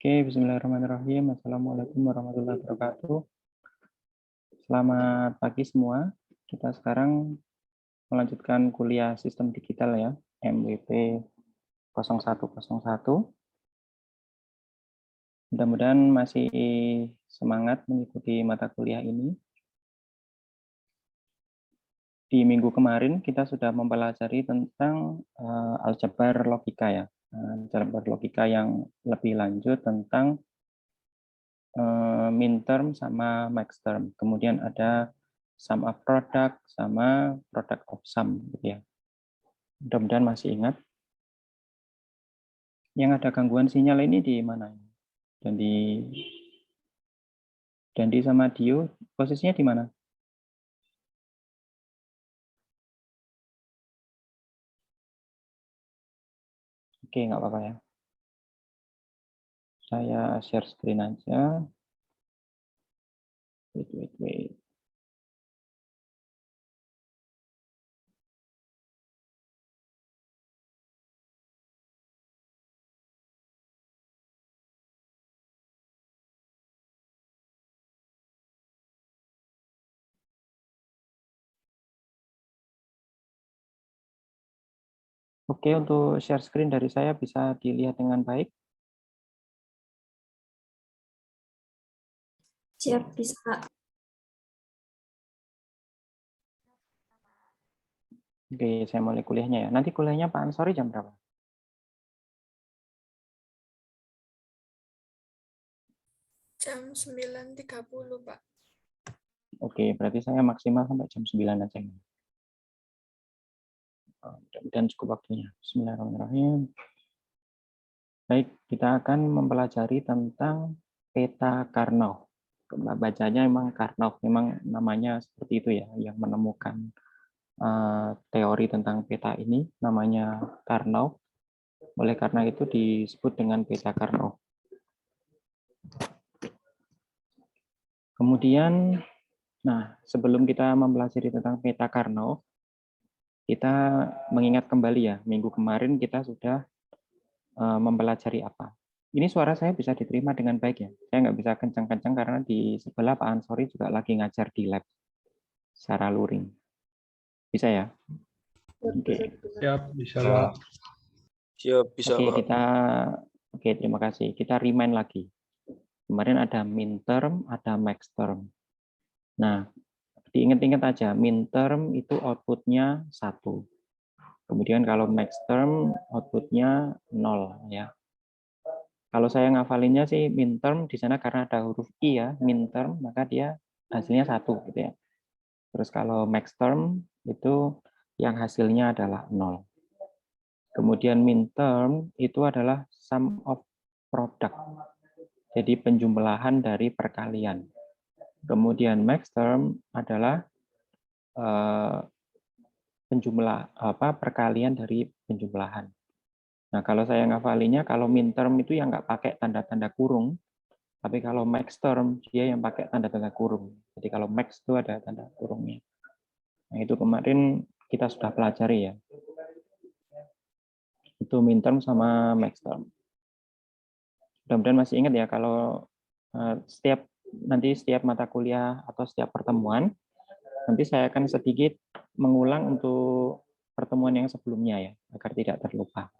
Oke, bismillahirrahmanirrahim. Assalamualaikum warahmatullahi wabarakatuh. Selamat pagi semua. Kita sekarang melanjutkan kuliah sistem digital ya, MWP 0101. Mudah-mudahan masih semangat mengikuti mata kuliah ini. Di minggu kemarin kita sudah mempelajari tentang aljabar logika ya. Aljabar logika yang lebih lanjut tentang min term sama max term. Kemudian ada sum of product sama product of sum gitu ya. Mudah-mudahan masih ingat. Yang ada gangguan sinyal ini di mana? Dandi sama Dio posisinya di mana? Oke, nggak apa-apa ya. Saya share screen aja. Wait. Oke, untuk share screen dari saya bisa dilihat dengan baik. Siap, bisa. Oke, saya mulai kuliahnya ya. Nanti kuliahnya Pak Ansori jam berapa? Jam 9.30, Pak. Oke, berarti saya maksimal sampai jam 9 aja. Dan cukup waktunya. Bismillahirrahmanirrahim. Baik, kita akan mempelajari tentang peta Karnaugh. Bacanya memang Karnaugh, memang namanya seperti itu ya, yang menemukan teori tentang peta ini namanya Karnaugh. Oleh karena itu disebut dengan peta Karnaugh. Kemudian, nah sebelum kita mempelajari tentang peta Karnaugh, kita mengingat kembali ya, minggu kemarin kita sudah mempelajari apa. Ini suara saya bisa diterima dengan baik ya. Saya nggak bisa kencang-kencang karena di sebelah Pak Ansori juga lagi ngajar di lab secara luring. Bisa ya? Oke. Siap, bisa Pak. Siap, bisa Oke, Pak. terima kasih. Kita remind lagi. Kemarin ada min term, ada max term. Nah, diingat-ingat aja, min term itu outputnya 1. Kemudian kalau max term outputnya 0 ya. Kalau saya ngafalinnya sih min term di sana karena ada huruf I ya, min term, maka dia hasilnya 1 gitu ya. Terus kalau max term itu yang hasilnya adalah 0. Kemudian min term itu adalah sum of product. Jadi penjumlahan dari perkalian. Kemudian max term adalah perkalian dari penjumlahan. Nah, kalau saya ngafalinya, kalau min term itu yang nggak pakai tanda-tanda kurung, tapi kalau max term dia yang pakai tanda-tanda kurung. Jadi kalau max itu ada tanda kurungnya. Nah, itu kemarin kita sudah pelajari ya. Itu min term sama max term. Mudah-mudahan masih ingat ya kalau setiap mata kuliah atau setiap pertemuan, nanti saya akan sedikit mengulang untuk pertemuan yang sebelumnya ya, agar tidak terlupa.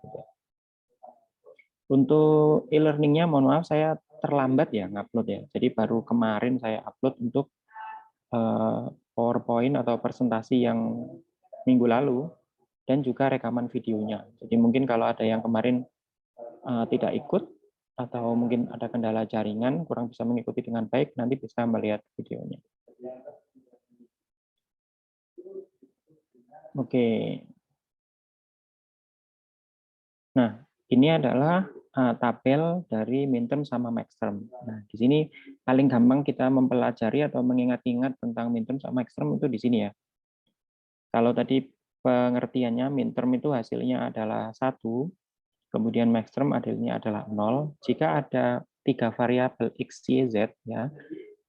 Untuk e-learningnya, mohon maaf saya terlambat ya ngupload ya. Jadi baru kemarin saya upload untuk PowerPoint atau presentasi yang minggu lalu dan juga rekaman videonya. Jadi mungkin kalau ada yang kemarin tidak ikut atau mungkin ada kendala jaringan kurang bisa mengikuti dengan baik, nanti bisa melihat videonya. Oke. Nah, ini adalah tabel dari min term sama max term. Nah, di sini paling gampang kita mempelajari atau mengingat-ingat tentang min term sama max term itu di sini ya. Kalau tadi pengertiannya min term itu hasilnya adalah 1, kemudian max term hasilnya adalah 0. Jika ada 3 variabel x, y, z ya,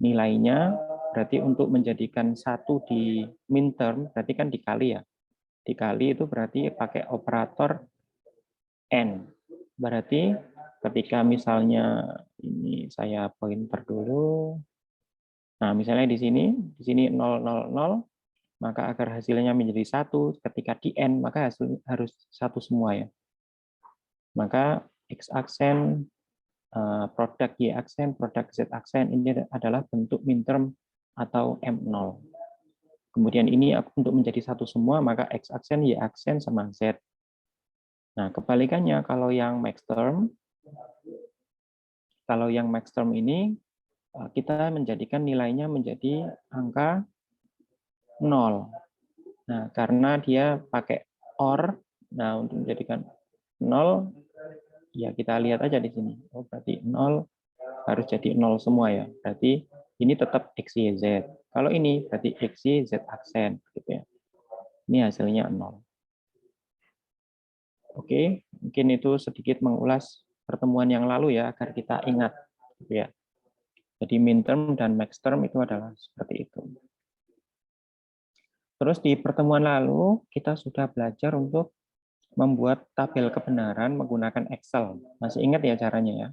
nilainya berarti untuk menjadikan 1 di min term berarti kan dikali ya. Dikali itu berarti pakai operator N. Berarti ketika misalnya ini saya pointer dulu. Nah, misalnya di sini 0, 0, 0, maka agar hasilnya menjadi 1, ketika di N, maka hasil harus 1 semua ya. Maka X aksen, produk Y aksen, produk Z aksen, ini adalah bentuk minterm atau M0. Kemudian ini untuk menjadi 1 semua, maka X aksen, Y aksen, sama Z. Nah, kebalikannya kalau yang maxterm, ini kita menjadikan nilainya menjadi angka 0. Nah, karena dia pakai OR, nah untuk menjadikan 0, ya kita lihat aja di sini. Oh, berarti 0 harus jadi 0 semua ya. Berarti ini tetap X, Y, Z. Kalau ini berarti X, Y, Z aksen. Gitu ya. Ini hasilnya 0. Oke, mungkin itu sedikit mengulas pertemuan yang lalu ya, agar kita ingat. Gitu ya. Jadi minterm dan maxterm itu adalah seperti itu. Terus di pertemuan lalu kita sudah belajar untuk membuat tabel kebenaran menggunakan Excel. Masih ingat ya caranya ya?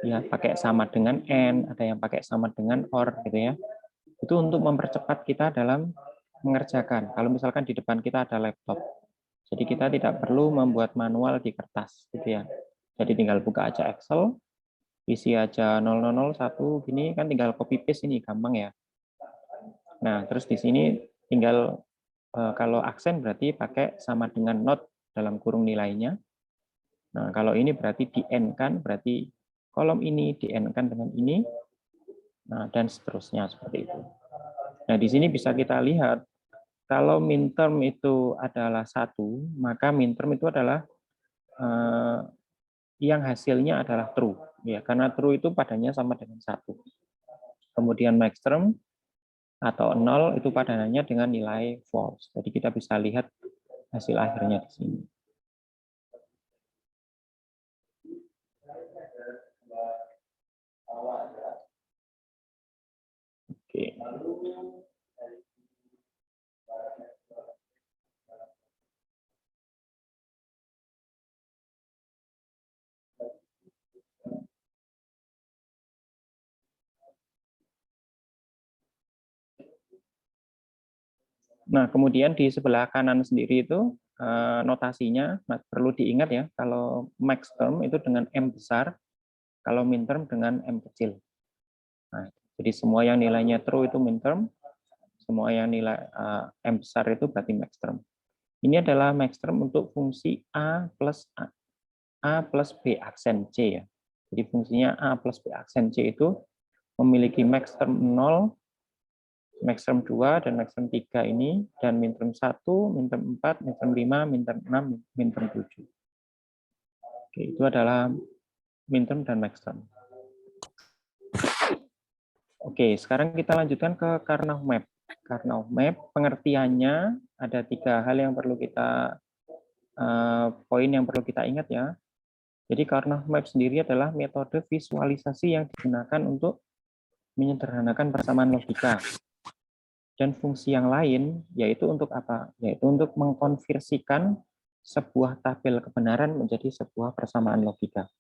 Ya, pakai sama dengan N, ada yang pakai sama dengan OR gitu ya. Itu untuk mempercepat kita dalam mengerjakan. Kalau misalkan di depan kita ada laptop. Jadi kita tidak perlu membuat manual di kertas gitu ya. Jadi tinggal buka aja Excel, isi aja 0001 gini kan tinggal copy paste ini gampang ya. Nah, terus di sini tinggal kalau aksen berarti pakai sama dengan not dalam kurung nilainya. Nah, kalau ini berarti di N kan, berarti kolom ini di N kan dengan ini. Nah, dan seterusnya seperti itu. Nah, di sini bisa kita lihat kalau minterm itu adalah 1, maka minterm itu adalah yang hasilnya adalah true ya, karena true itu padanya sama dengan 1. Kemudian maxterm atau 0 itu padanannya dengan nilai false. Jadi kita bisa lihat hasil akhirnya di sini. Oke. Nah, kemudian di sebelah kanan sendiri itu notasinya perlu diingat ya, kalau max term itu dengan M besar, kalau min term dengan M kecil. Nah, jadi semua yang nilainya true itu min term, semua yang nilai M besar itu berarti max term. Ini adalah max term untuk fungsi A plus B aksen C ya. Jadi fungsinya A plus B aksen C itu memiliki max term 0, max term 2 dan max term 3 ini, dan min term 1, min term 4, min term 5, min term 6, min term 7. Oke, itu adalah min term dan max term. Oke, sekarang kita lanjutkan ke Karnaugh map. Karnaugh map pengertiannya ada 3 hal yang perlu kita poin yang perlu kita ingat ya. Jadi Karnaugh map sendiri adalah metode visualisasi yang digunakan untuk menyederhanakan persamaan logika. Dan fungsi yang lain yaitu untuk apa? Yaitu untuk mengkonversikan sebuah tabel kebenaran menjadi sebuah persamaan logika.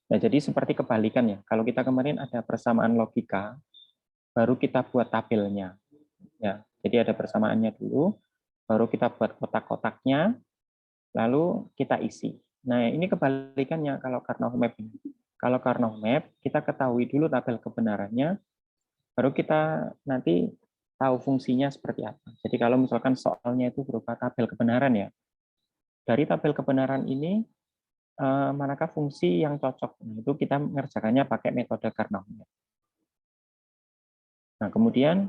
Nah, jadi seperti kebalikan ya. Kalau kita kemarin ada persamaan logika, baru kita buat tabelnya. Ya, jadi ada persamaannya dulu, baru kita buat kotak-kotaknya, lalu kita isi. Nah, ini kebalikannya kalau Karnaugh map ini. Kalau Karnaugh map, kita ketahui dulu tabel kebenarannya, baru kita nanti tahu fungsinya seperti apa. Jadi kalau misalkan soalnya itu berupa tabel kebenaran ya, dari tabel kebenaran ini manakah fungsi yang cocok? Nah, itu kita mengerjakannya pakai metode Karnaugh map. Nah, kemudian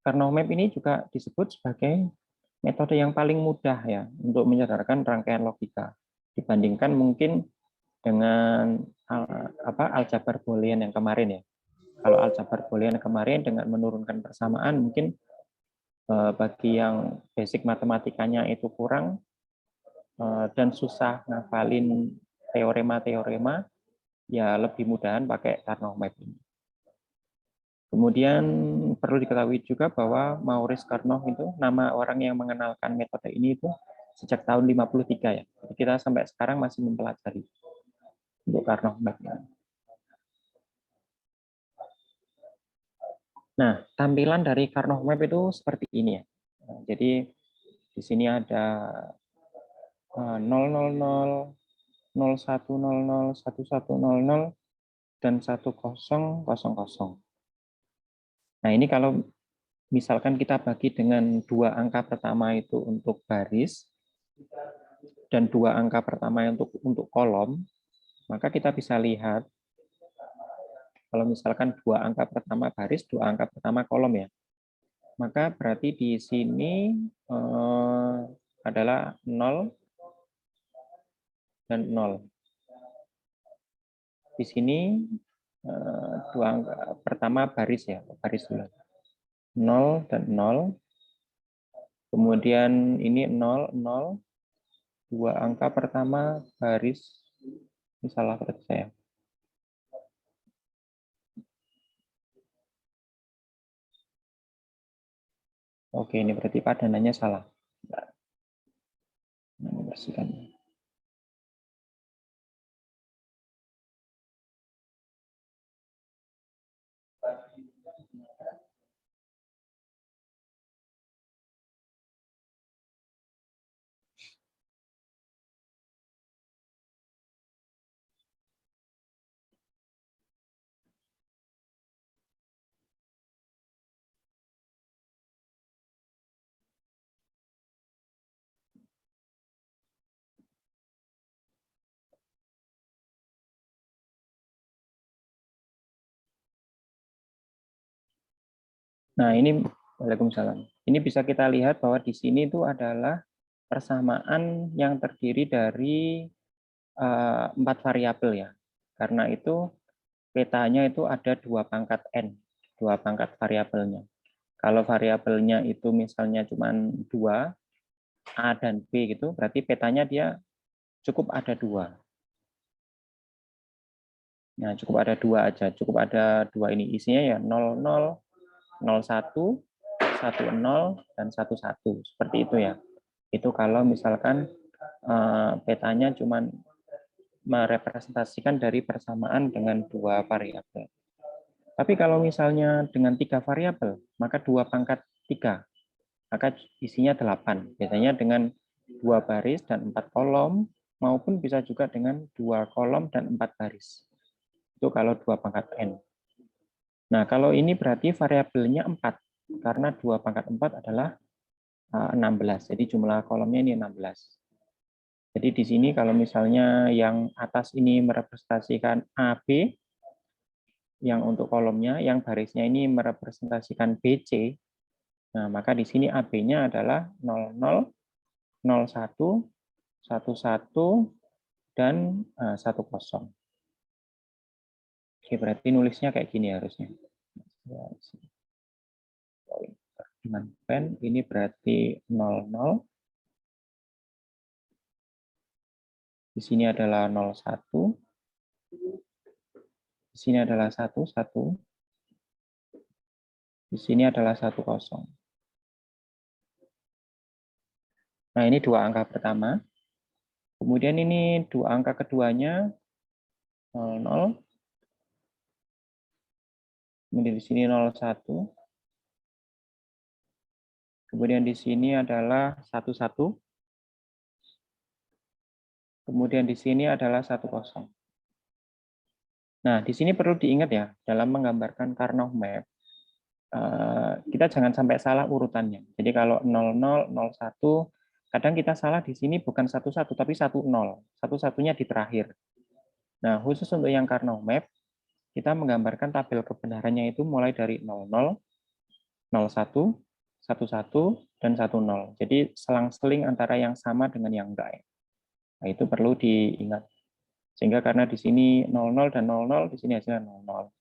Karnaugh map ini juga disebut sebagai metode yang paling mudah ya untuk menyederhanakan rangkaian logika dibandingkan mungkin dengan aljabar boolean yang kemarin ya. Kalau aljabar boolean kemarin dengan menurunkan persamaan mungkin bagi yang basic matematikanya itu kurang dan susah ngafalin teorema-teorema, ya lebih mudahan pakai Karnaugh map ini. Kemudian perlu diketahui juga bahwa Maurice Karnaugh itu nama orang yang mengenalkan metode ini itu sejak tahun 53 ya. Jadi kita sampai sekarang masih mempelajari. untuk Karnaugh Map-nya. Nah, tampilan dari Karnaugh Map itu seperti ini ya. Nah, jadi di sini ada 000, 0100, 1100, dan 1000. Nah, ini kalau misalkan kita bagi dengan dua angka pertama itu untuk baris dan dua angka pertama untuk kolom, maka kita bisa lihat kalau misalkan dua angka pertama baris, dua angka pertama kolom ya, maka berarti di sini adalah 0 dan 0. Di sini dua angka pertama baris ya, baris dulu. 0 dan 0. Kemudian ini 0, 0. Dua angka pertama baris. Ini salah berarti saya. Oke, ini berarti padanannya salah. Ini bersihkan. Nah, ini Waalaikumsalam. Ini bisa kita lihat bahwa di sini itu adalah persamaan yang terdiri dari 4 variabel ya. Karena itu petanya itu ada 2 pangkat n, 2 pangkat variabelnya. Kalau variabelnya itu misalnya cuma 2, A dan B gitu, berarti petanya dia cukup ada 2. Nah, cukup ada 2 aja, cukup ada 2 ini. Isinya ya 00, 01, 10, dan 11. Seperti itu ya. Itu kalau misalkan petanya cuma merepresentasikan dari persamaan dengan 2 variabel. Tapi kalau misalnya dengan 3 variabel, maka 2 pangkat 3, maka isinya 8. Biasanya dengan 2 baris dan 4 kolom, maupun bisa juga dengan 2 kolom dan 4 baris. Itu kalau 2 pangkat n. Nah, kalau ini berarti variabelnya 4, karena 2 pangkat 4 adalah 16. Jadi jumlah kolomnya ini 16. Jadi di sini kalau misalnya yang atas ini merepresentasikan AB, yang untuk kolomnya, yang barisnya ini merepresentasikan BC, nah maka di sini AB-nya adalah 00, 01, 11, dan 10. Oke, berarti nulisnya kayak gini harusnya. Dengan pen, ini berarti 00, di sini adalah 01, di sini adalah 11, di sini adalah 10. Nah, ini 2 angka pertama. Kemudian ini 2 angka keduanya, 00, kemudian di sini 01, kemudian di sini adalah 11, kemudian di sini adalah 10. Nah, di sini perlu diingat ya, dalam menggambarkan Karnaugh Map, kita jangan sampai salah urutannya. Jadi kalau 00, 01, kadang kita salah di sini bukan 11, tapi 10. 11-nya di terakhir. Nah, khusus untuk yang Karnaugh Map, kita menggambarkan tabel kebenarannya itu mulai dari 00, 01, 11, dan 10. Jadi selang-seling antara yang sama dengan yang enggak. Nah, itu perlu diingat. Sehingga karena di sini 00 dan 00, di sini hasilnya 00.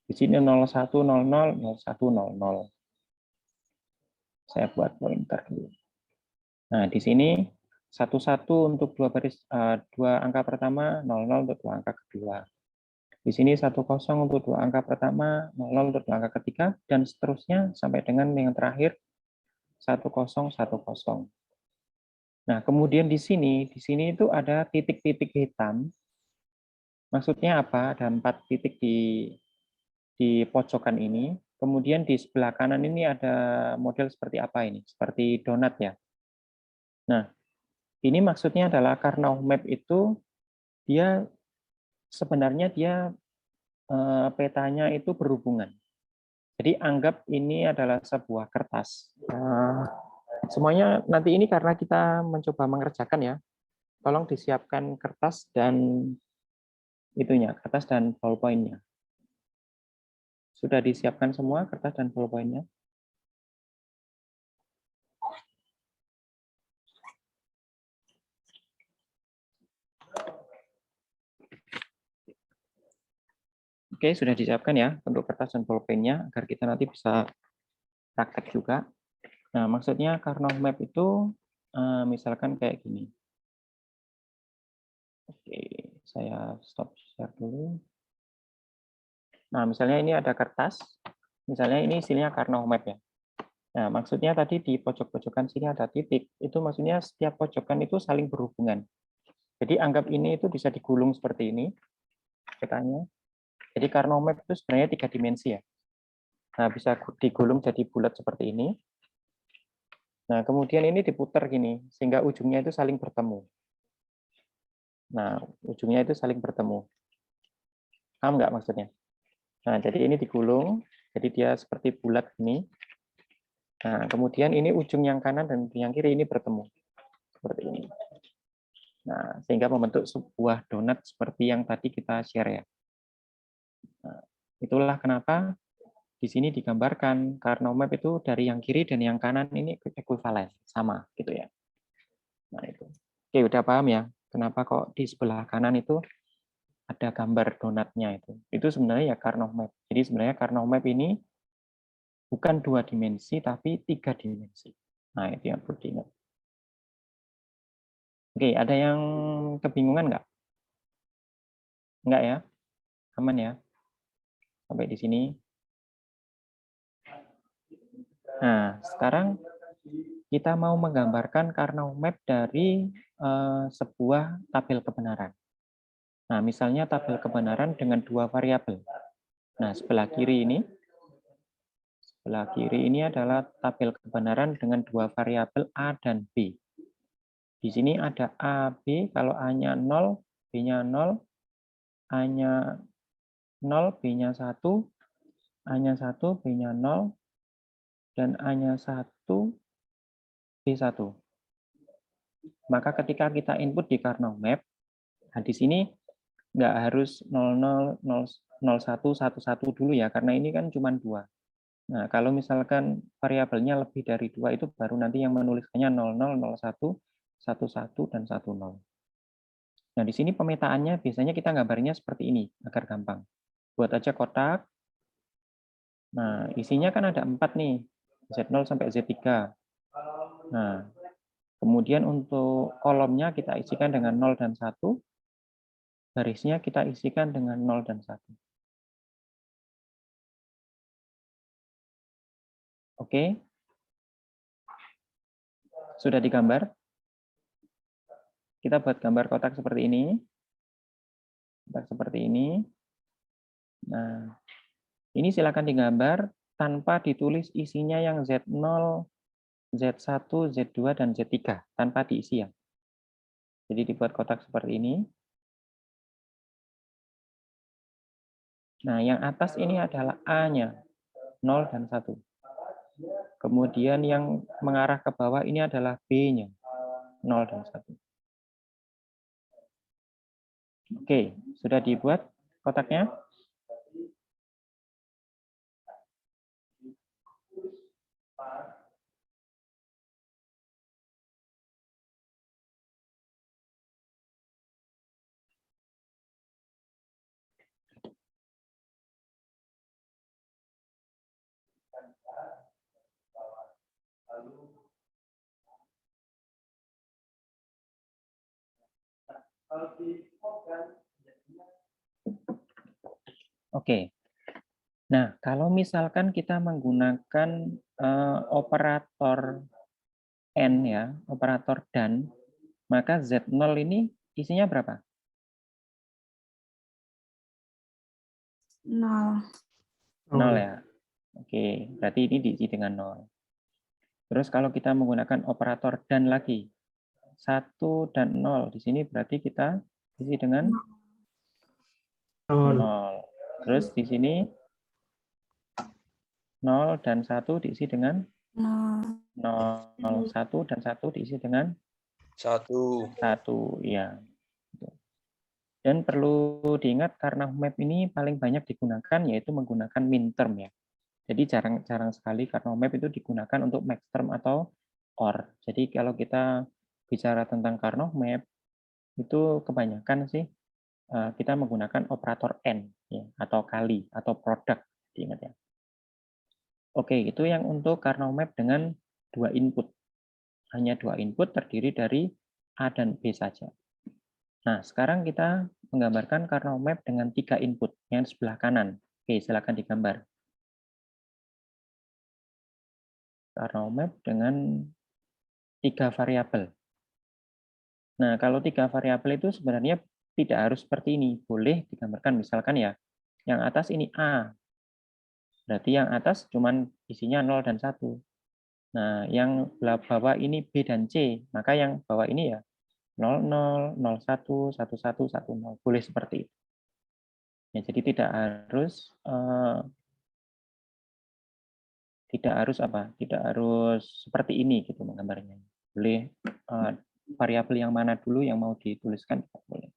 Di sini 01, 00, 01, 00. Saya buat pointer dulu. Nah, di sini 11 untuk 2 baris 2 angka pertama, 00 untuk 2 angka kedua. Di sini 10 untuk 2 angka pertama, 00 untuk 2 angka ketiga, dan seterusnya sampai dengan yang terakhir 10, 10. Nah, kemudian di sini itu ada titik-titik hitam Maksudnya apa? Ada 4 titik di pojokan ini. Kemudian di sebelah kanan ini ada model seperti apa ini? Seperti donat ya. Nah, ini maksudnya adalah Karnaugh map itu dia sebenarnya dia petanya itu berhubungan. Jadi anggap ini adalah sebuah kertas. Semuanya nanti ini karena kita mencoba mengerjakan ya, tolong disiapkan kertas dan itunya, kertas dan ballpoint-nya. Sudah disiapkan semua kertas dan ballpoint-nya? Oke, sudah disiapkan ya untuk kertas dan pulpen-nya agar kita nanti bisa praktek juga. Nah, maksudnya Karnaugh map itu misalkan kayak gini. Oke, saya stop share dulu. Nah, misalnya ini ada kertas. Misalnya ini isinya Karnaugh map ya. Nah, maksudnya tadi di pojok-pojokan sini ada titik. Itu maksudnya setiap pojokan itu saling berhubungan. Jadi anggap ini itu bisa digulung seperti ini petanya. Jadi Karnaugh map itu sebenarnya 3 dimensi ya. Nah, bisa digulung jadi bulat seperti ini. Nah, kemudian ini diputar gini, sehingga ujungnya itu saling bertemu. Nah, ujungnya itu saling bertemu. Paham nggak maksudnya? Nah, jadi ini digulung, jadi dia seperti bulat ini. Nah, kemudian ini ujung yang kanan dan ujung yang kiri ini bertemu. Seperti ini. Nah, sehingga membentuk sebuah donat seperti yang tadi kita share ya. Nah, itulah kenapa di sini digambarkan Karnaugh map itu dari yang kiri dan yang kanan ini ekuivalen, sama gitu ya. Nah, itu. Oke, udah paham ya? Kenapa kok di sebelah kanan itu ada gambar donatnya itu. Itu sebenarnya ya Karnaugh map. Jadi sebenarnya Karnaugh map ini bukan 2 dimensi tapi 3 dimensi. Nah, itu yang perlu diingat. Oke, ada yang kebingungan nggak? Nggak ya? Aman ya? Sampai di sini. Nah, sekarang kita mau menggambarkan Karnaugh map dari sebuah tabel kebenaran. Nah, misalnya tabel kebenaran dengan 2 variabel. Nah, sebelah kiri ini adalah tabel kebenaran dengan 2 variabel A dan B. Di sini ada A, B, kalau A-nya 0, B-nya 0, A-nya 0, B-nya 1, A-nya 1, B-nya 0, dan A-nya 1, B1. Maka ketika kita input di Karnaugh map, nah di sini nggak harus 00, 01, 11 dulu ya, karena ini kan cuma 2. Nah, kalau misalkan variabelnya lebih dari 2 itu baru nanti yang menuliskannya 00, 01, 11, dan 10. Nah, di sini pemetaannya biasanya kita gambarnya seperti ini, agar gampang. Buat aja kotak. Nah, isinya kan ada 4 nih, Z0 sampai Z3. Nah, kemudian untuk kolomnya kita isikan dengan 0 dan 1, barisnya kita isikan dengan 0 dan 1. Oke? Sudah digambar? Kita buat gambar kotak seperti ini. Kotak seperti ini. Nah, ini silakan digambar tanpa ditulis isinya yang Z0, Z1, Z2, dan Z3, tanpa diisi ya. Jadi dibuat kotak seperti ini. Nah, yang atas ini adalah A-nya, 0 dan 1. Kemudian yang mengarah ke bawah ini adalah B-nya, 0 dan 1. Oke, sudah dibuat kotaknya? Oke. Nah, kalau misalkan kita menggunakan operator N ya, operator dan, maka Z0 ini isinya berapa? 0. 0 ya. Oke, berarti ini diisi dengan 0. Terus kalau kita menggunakan operator dan lagi, 1 dan 0. Di sini berarti kita isi dengan 0. Terus di sini 0 dan 1 diisi dengan 0. 1 dan 1 diisi dengan 1. 1. Ya. Dan perlu diingat karena map ini paling banyak digunakan yaitu menggunakan min term ya. Jadi jarang sekali karena map itu digunakan untuk max term atau OR. Jadi kalau kita bicara tentang Karnaugh map itu kebanyakan sih kita menggunakan operator and ya, atau kali atau produk, diingat ya. Oke, itu yang untuk Karnaugh map dengan 2 input. Hanya 2 input terdiri dari A dan B saja. Nah, sekarang kita menggambarkan Karnaugh map dengan 3 input yang sebelah kanan. Oke, silakan digambar. Karnaugh map dengan 3 variabel. Nah, kalau 3 variabel itu sebenarnya tidak harus seperti ini. Boleh digambarkan misalkan ya, yang atas ini A. Berarti yang atas cuman isinya 0 dan 1. Nah, yang bawah ini B dan C. Maka yang bawah ini ya 00, 01, 11, 10. Boleh seperti itu. Ya, jadi tidak harus apa? Tidak harus seperti ini gitu menggambarnya. Boleh variabel yang mana dulu yang mau dituliskan boleh.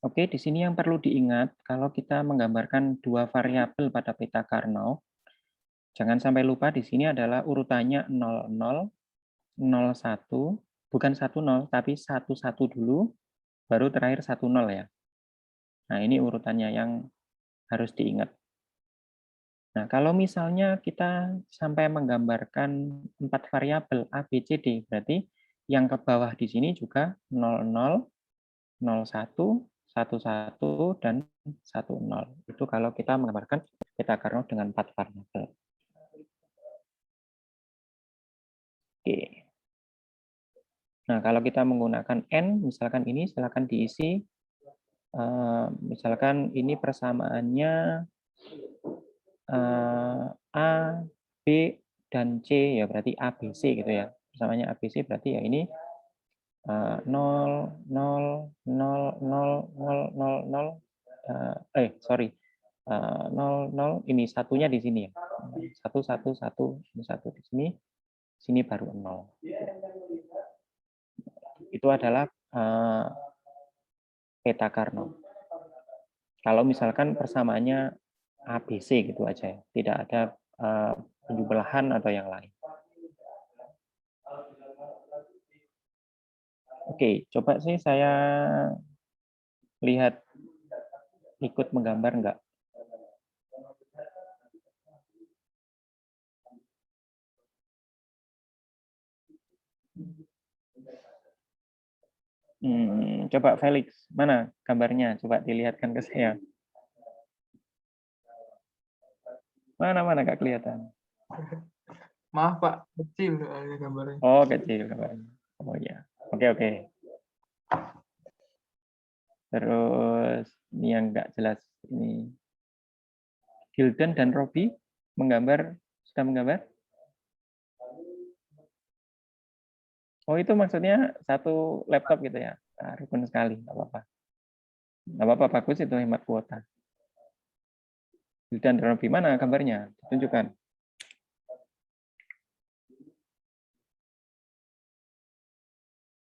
Oke, di sini yang perlu diingat, kalau kita menggambarkan 2 variabel pada peta Karnaugh, jangan sampai lupa di sini adalah urutannya 00, 01, bukan 10, tapi 11 dulu, baru terakhir 10 ya. Nah, ini urutannya yang harus diingat. Nah, kalau misalnya kita sampai menggambarkan 4 variabel A, B, C, D, berarti yang ke bawah di sini juga 00, 01, 11, dan 10. Itu kalau kita menggambarkan peta Karnaugh dengan 4 variabel. Oke. Nah, kalau kita menggunakan N, misalkan ini, silakan diisi. Misalkan ini persamaannya A, B, dan C, ya berarti A, B, C gitu ya. Persamaannya A, B, C berarti ya ini 0, 0, 0, 0, 0, 0, 0, sorry, 0, 0, ini satunya di sini ya. 1, 1, 1, ini 1 di sini baru 0. Itu adalah peta Karnaugh. Kalau misalkan persamaannya ABC gitu aja ya, tidak ada penjumlahan atau yang lain. Oke, coba sih saya lihat ikut menggambar enggak. Coba Felix, mana gambarnya? Coba dilihatkan ke saya. Mana nggak kelihatan? Maaf Pak, kecil gambarnya. Oh, kecil gambarnya. Oh ya, oke. Terus ini yang nggak jelas ini. Gildan dan Robi sudah menggambar? Oh, itu maksudnya satu laptop gitu ya? Nah, rukun sekali, nggak apa-apa. Nggak apa-apa, bagus itu hemat kuota. Gildan dan Robi, mana gambarnya? Ditunjukkan.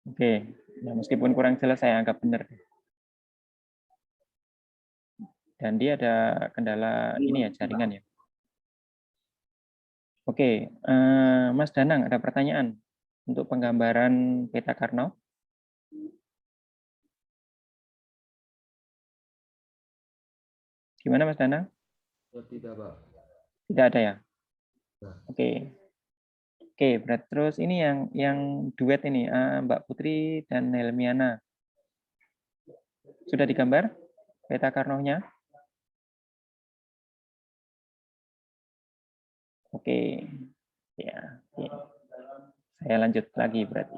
Oke, ya, meskipun kurang jelas saya anggap benar. Dan dia ada kendala ini ya, jaringan ya. Oke, Mas Danang ada pertanyaan. untuk penggambaran peta Karnaugh? Gimana Mas Danang? Tidak, Pak. Tidak ada ya? Nah. Oke. Oke, berarti terus ini yang duet ini Mbak Putri dan Helmiana. Sudah digambar peta Karnaugh-nya? Oke. Ya, oke. Saya lanjut lagi berarti.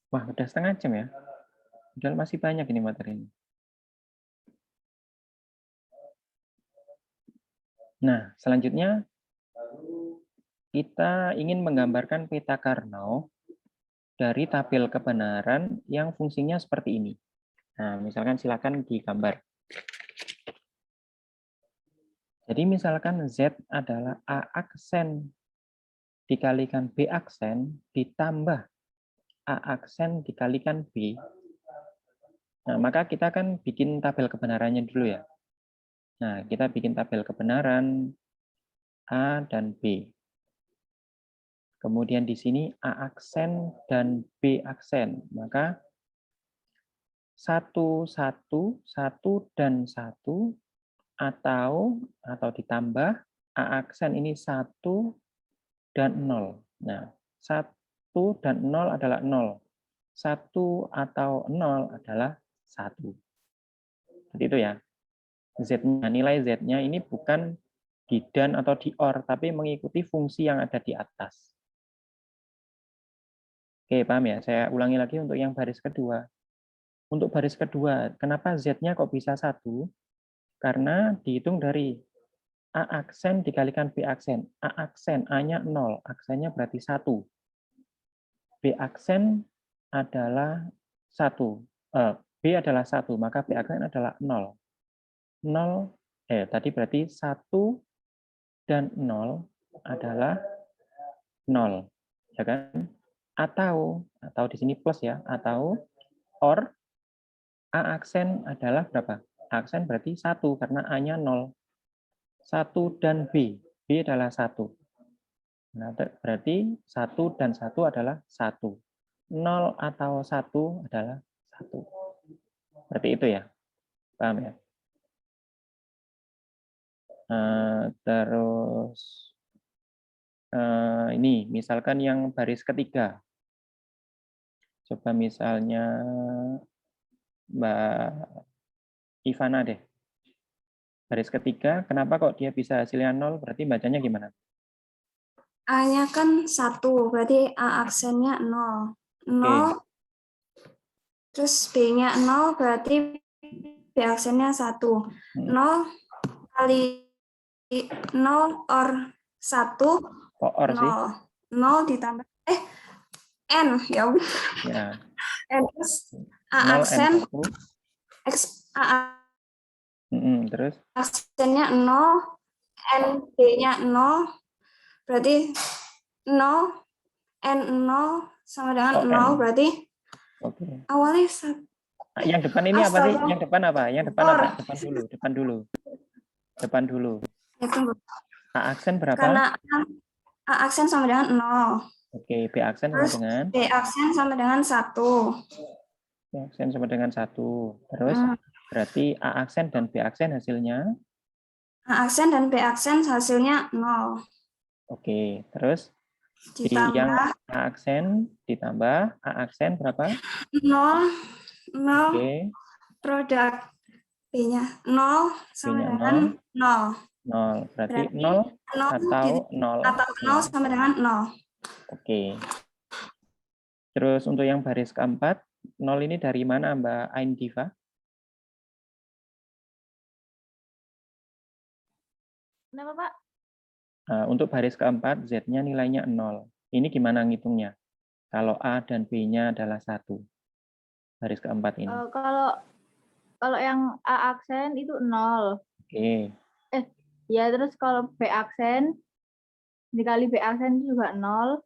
Wah, udah setengah jam ya. Padahal masih banyak ini materinya. Nah, selanjutnya kita ingin menggambarkan peta Karnaugh dari tabel kebenaran yang fungsinya seperti ini. Nah, misalkan silakan digambar. Jadi misalkan Z adalah A aksen dikalikan B aksen ditambah A aksen dikalikan B. Nah, maka kita kan bikin tabel kebenarannya dulu ya. Nah, kita bikin tabel kebenaran A dan B. Kemudian di sini A aksen dan B aksen. Maka 1, 1, 1, dan 1 atau ditambah A aksen ini 1 dan 0. Nah, 1 dan 0 adalah 0. 1 atau 0 adalah 1. Seperti itu ya. Z-nya, nilai Z-nya ini bukan di dan atau di or, tapi mengikuti fungsi yang ada di atas. Oke, paham ya? Saya ulangi lagi untuk yang baris kedua. Untuk baris kedua, kenapa Z-nya kok bisa 1? Karena dihitung dari A aksen dikalikan B aksen. A aksen, A-nya 0, aksennya berarti 1. B aksen adalah 1. B adalah 1, maka B aksen adalah 0. 0, tadi berarti 1 dan 0 adalah 0. Ya kan? Atau di sini plus ya, atau or A aksen adalah berapa? A aksen berarti 1 karena A-nya 0. 1 dan B. B adalah 1. Nah, berarti 1 dan 1 adalah 1. 0 atau 1 adalah 1. Seperti itu ya. Paham ya? Terus ini misalkan yang baris ketiga. Coba misalnya Mbak Ivana deh. Baris ketiga, kenapa kok dia bisa hasilnya 0? Berarti bacanya gimana? A-nya kan 1, berarti A aksennya 0. 0, terus B-nya 0, berarti B aksennya 1. 0 kali 0 or 1, Kok or sih? 0 ditambah, N, ya udah. Ya. N terus 0 A aksen, A terus? aksennya 0, N B-nya 0, berarti 0, N 0 sama dengan 0, berarti awalnya 1. Yang depan ini apa sih? Yang depan apa? Yang depan apa? Depan dulu. Ya, tunggu. A aksen berapa? Karena A aksen sama dengan 0. Oke, B aksen sama dengan? B aksen sama dengan 1. B aksen sama dengan 1. Terus berarti A aksen dan B aksen hasilnya? A aksen dan B aksen hasilnya 0. Oke, terus Ditambah yang A aksen ditambah A aksen berapa? 0, Oke. produk B-nya 0 sama dengan 0. 0. Berarti 0 atau 0. Atau 0 sama dengan 0. Oke. Terus untuk yang baris keempat, 0 ini dari mana Mbak Ain Diva? Kenapa, Pak? Untuk baris keempat, Z-nya nilainya 0. Ini gimana ngitungnya? Kalau A dan B-nya adalah 1. Baris keempat ini. Kalau yang A aksen itu 0. Oke. Ya, terus kalau B aksen dikali B aksen itu juga 0.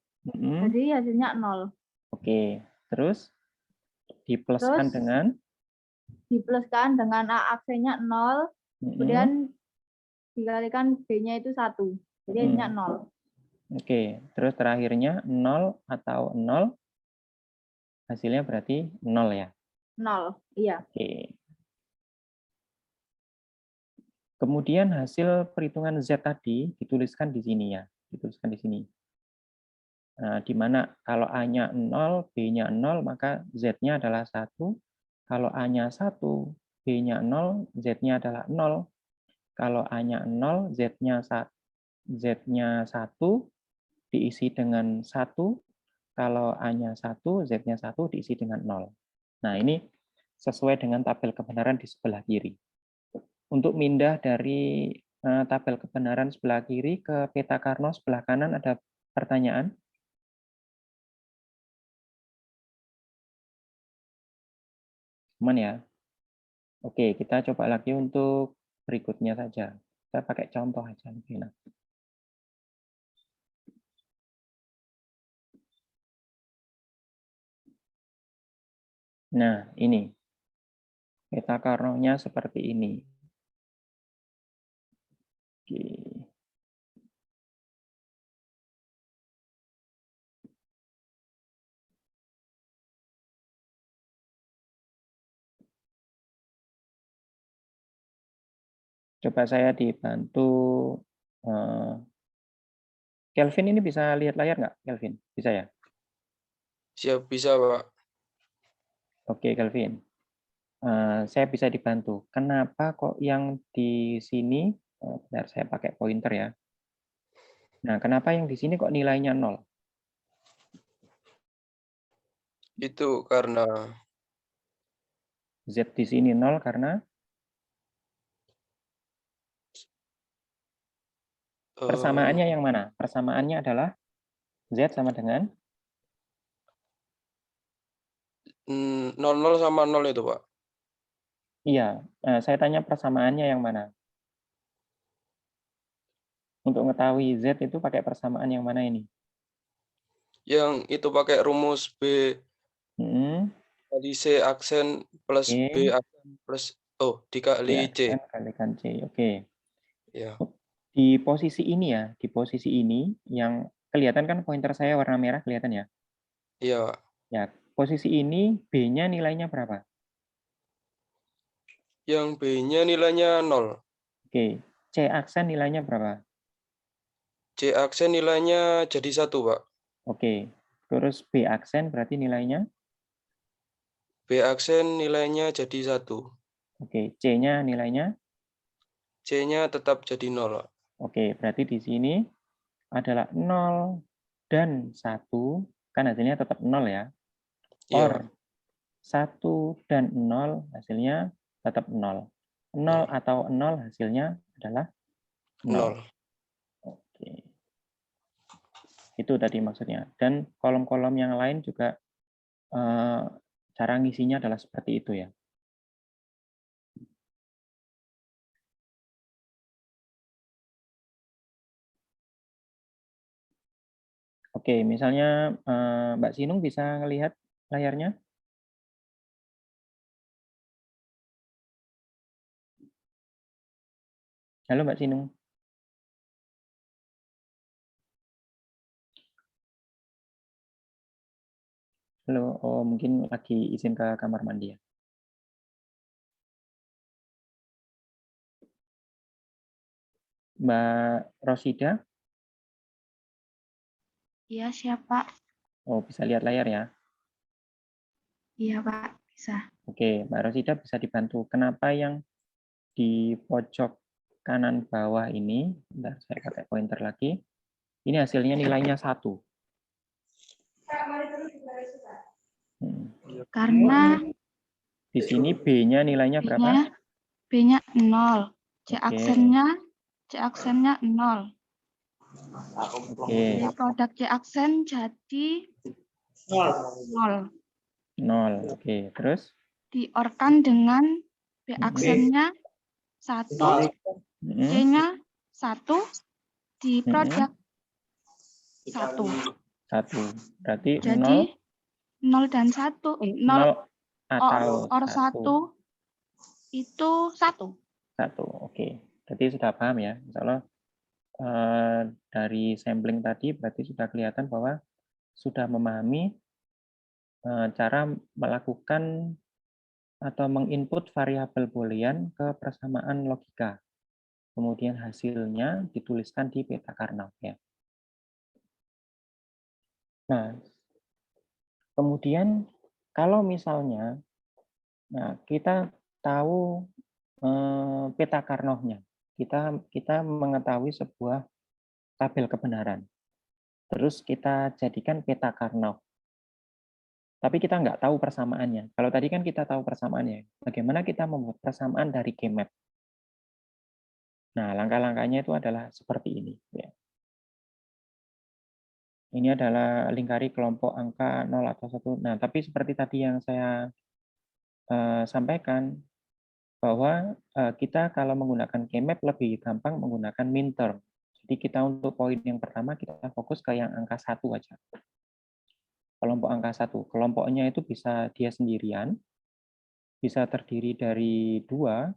Jadi hasilnya 0. Oke. Terus dipluskan dengan? Dipluskan dengan A aksennya 0. Kemudian dikalikan B-nya itu 1. Jadi hasilnya 0. Oke, terus terakhirnya 0 atau 0, hasilnya berarti 0 ya. 0. Iya. Oke. Kemudian hasil perhitungan Z tadi dituliskan di sini ya, dituliskan di sini. Nah, di mana kalau A-nya 0, B-nya 0, maka Z-nya adalah 1. Kalau A-nya 1, B-nya 0, Z-nya adalah 0. Kalau A-nya 0, Z-nya 1 diisi dengan 1. Kalau A-nya 1, Z-nya 1 diisi dengan 0. Nah, ini sesuai dengan tabel kebenaran di sebelah kiri. Untuk pindah dari tabel kebenaran sebelah kiri ke peta Karno sebelah kanan, ada pertanyaan? Aman ya? Oke, kita coba lagi untuk berikutnya saja. Kita pakai contoh aja. Nah, ini. Peta Karnonya seperti ini. Oke. Coba saya dibantu. Kelvin ini bisa lihat layar nggak, Kelvin? Bisa ya? Siap, bisa, Pak. Oke, Kelvin. Saya bisa dibantu. Kenapa kok yang di sini, bentar saya pakai pointer ya. Nah, kenapa yang di sini kok nilainya 0? Itu karena Z di sini 0 karena persamaannya yang mana? Persamaannya adalah Z sama dengan 00 sama 0 itu, Pak. iya, saya tanya persamaannya yang mana? Untuk mengetahui Z itu pakai persamaan yang mana ini? Yang itu pakai rumus B kali C aksen plus B aksen plus dikali C. Kalikan C, oke. Ya. Di posisi ini ya, di posisi ini yang kelihatan kan pointer saya warna merah kelihatan ya? Iya, Pak. Ya, posisi ini B-nya nilainya berapa? Yang B-nya nilainya 0. Oke, C aksen nilainya berapa? C aksen nilainya jadi 1, Pak. Oke, terus B aksen berarti nilainya? B aksen nilainya jadi 1. Oke, C-nya nilainya? C-nya tetap jadi 0, Pak. Oke, berarti di sini adalah 0 dan 1, kan hasilnya tetap 0 ya? Iya, Or 1 dan 0 hasilnya tetap 0. 0 atau 0 hasilnya adalah 0. 0. Oke. Itu tadi maksudnya. Dan kolom-kolom yang lain juga cara ngisinya adalah seperti itu ya. Oke, misalnya Mbak Sinung bisa ngelihat layarnya? Halo Mbak Sinung. Halo, oh mungkin lagi izin ke kamar mandi ya. Mbak Rosida? Iya, siap, Pak. Oh, bisa lihat layar ya? Iya, Pak. Bisa. Oke, Mbak Rosida bisa dibantu. Kenapa yang di pojok kanan bawah ini, bentar, saya pakai pointer lagi. Ini hasilnya nilainya 1. Karena Di sini B-nya nilainya berapa? B-nya 0. C Oke. aksennya 0. Oke. Jadi produk C aksen jadi 0. 0. Oke, terus? Diorkan dengan B aksennya 1, C-nya 1, di produk 1. 1. Berarti Jadi 0 dan 1. 0 atau or 1 itu 1. 1. Oke. Berarti sudah paham ya. Insya Allah dari sampling tadi berarti sudah kelihatan bahwa sudah memahami cara melakukan atau menginput variabel boolean ke persamaan logika. Kemudian hasilnya dituliskan di peta Karnaugh ya. Nah, kemudian kalau misalnya kita tahu peta Karnaugh-nya, kita mengetahui sebuah tabel kebenaran. Terus kita jadikan peta Karnaugh. Tapi kita nggak tahu persamaannya. Kalau tadi kan kita tahu persamaannya. Bagaimana kita membuat persamaan dari G-map? Nah, langkah-langkahnya itu adalah seperti ini. Ya. Ini adalah lingkari kelompok angka 0 atau 1. Nah, tapi seperti tadi yang saya sampaikan, bahwa kita kalau menggunakan G-map lebih gampang menggunakan min term. Jadi kita untuk poin yang pertama, kita fokus ke yang angka 1 aja. Kelompok angka 1. Kelompoknya itu bisa dia sendirian, bisa terdiri dari 2,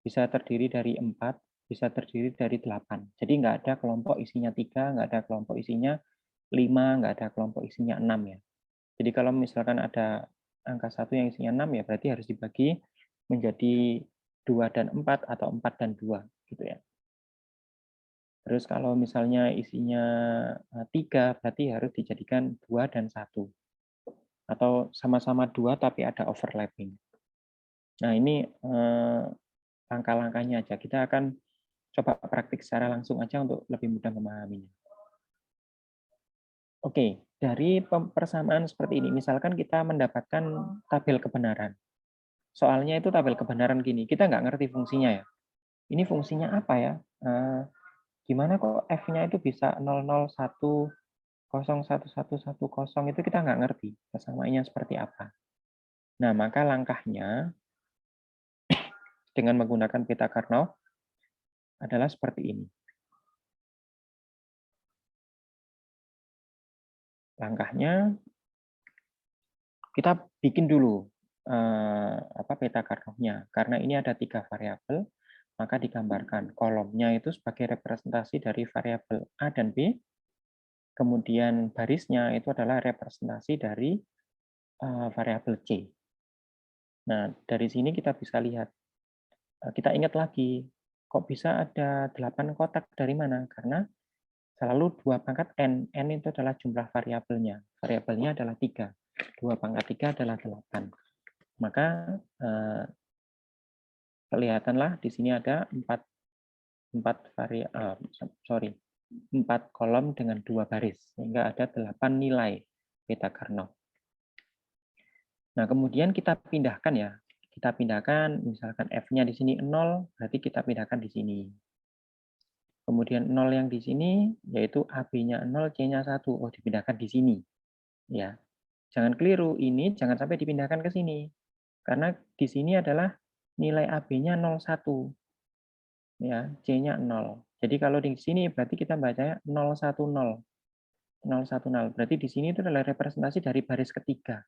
bisa terdiri dari 4, bisa terdiri dari 8. Jadi nggak ada kelompok isinya 3, nggak ada kelompok isinya 5, nggak ada kelompok isinya 6 ya. Jadi kalau misalkan ada angka 1 yang isinya 6 ya berarti harus dibagi menjadi 2 dan 4 atau 4 dan 2 gitu ya. Terus kalau misalnya isinya 3 berarti harus dijadikan 2 dan 1. Atau sama-sama 2 tapi ada overlapping. Nah, ini langkah-langkahnya aja. Kita akan coba praktik secara langsung aja untuk lebih mudah memahaminya. Oke, dari persamaan seperti ini, misalkan kita mendapatkan tabel kebenaran. Soalnya itu tabel kebenaran gini, kita nggak ngerti fungsinya ya. Ini fungsinya apa ya? Gimana kok F-nya itu bisa 001, 01110, itu kita nggak ngerti persamaannya seperti apa. Nah, maka langkahnya dengan menggunakan peta Karnaugh adalah seperti ini. Langkahnya kita bikin dulu peta Karnaugh-nya. Karena ini ada 3 variabel, maka digambarkan kolomnya itu sebagai representasi dari variabel A dan B. Kemudian barisnya itu adalah representasi dari variabel C. Nah, dari sini kita bisa lihat. Kita ingat lagi, kok bisa ada 8 kotak dari mana? Karena selalu 2 pangkat N. N itu adalah jumlah variabelnya. Variabelnya adalah 3. 2 pangkat 3 adalah 8. Maka kelihatanlah di sini ada 4 kolom dengan 2 baris, sehingga ada 8 nilai peta Karnaugh. Nah, kemudian kita pindahkan ya. Kita pindahkan, misalkan F-nya di sini 0, berarti kita pindahkan di sini. Kemudian 0 yang di sini, yaitu AB-nya 0, C-nya 1. Oh, dipindahkan di sini. Ya. Jangan keliru, ini jangan sampai dipindahkan ke sini. Karena di sini adalah nilai AB-nya 01. Ya, C-nya 0. Jadi kalau di sini berarti kita bacanya 010. 010. Berarti di sini itu adalah representasi dari baris ketiga.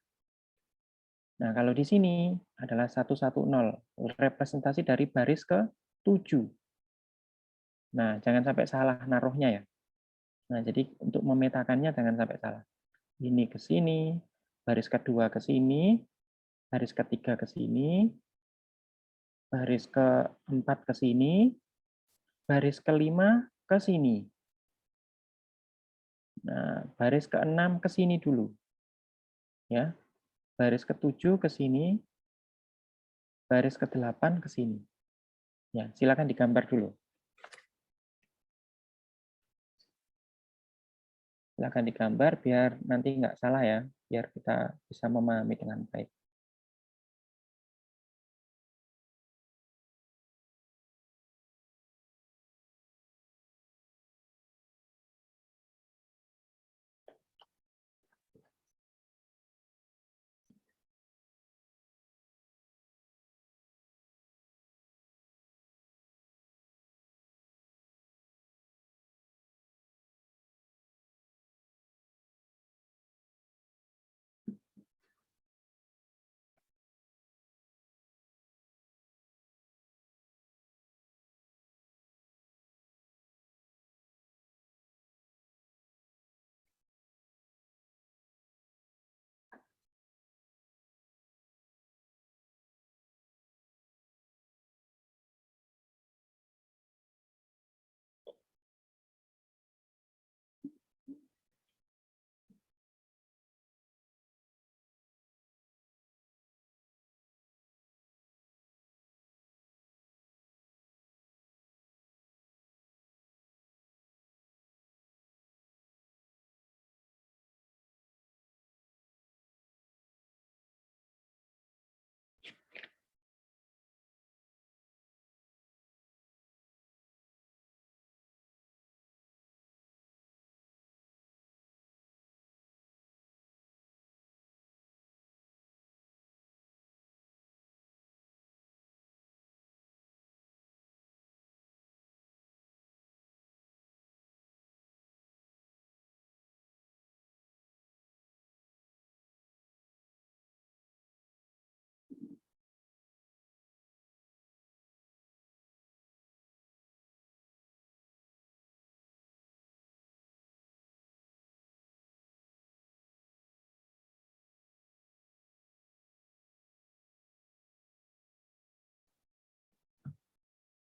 Nah, kalau di sini adalah 110, representasi dari baris ke-7. Nah, jangan sampai salah naruhnya ya. Nah, jadi untuk memetakannya jangan sampai salah. Ini ke sini, baris kedua ke sini, baris ketiga ke sini, baris keempat ke sini, baris kelima ke sini. Nah, baris ke-6 ke sini dulu. Ya. Baris ke-7 ke sini, baris ke-8 ke sini. Ya, silakan digambar dulu. Silakan digambar biar nanti nggak salah ya, biar kita bisa memahami dengan baik.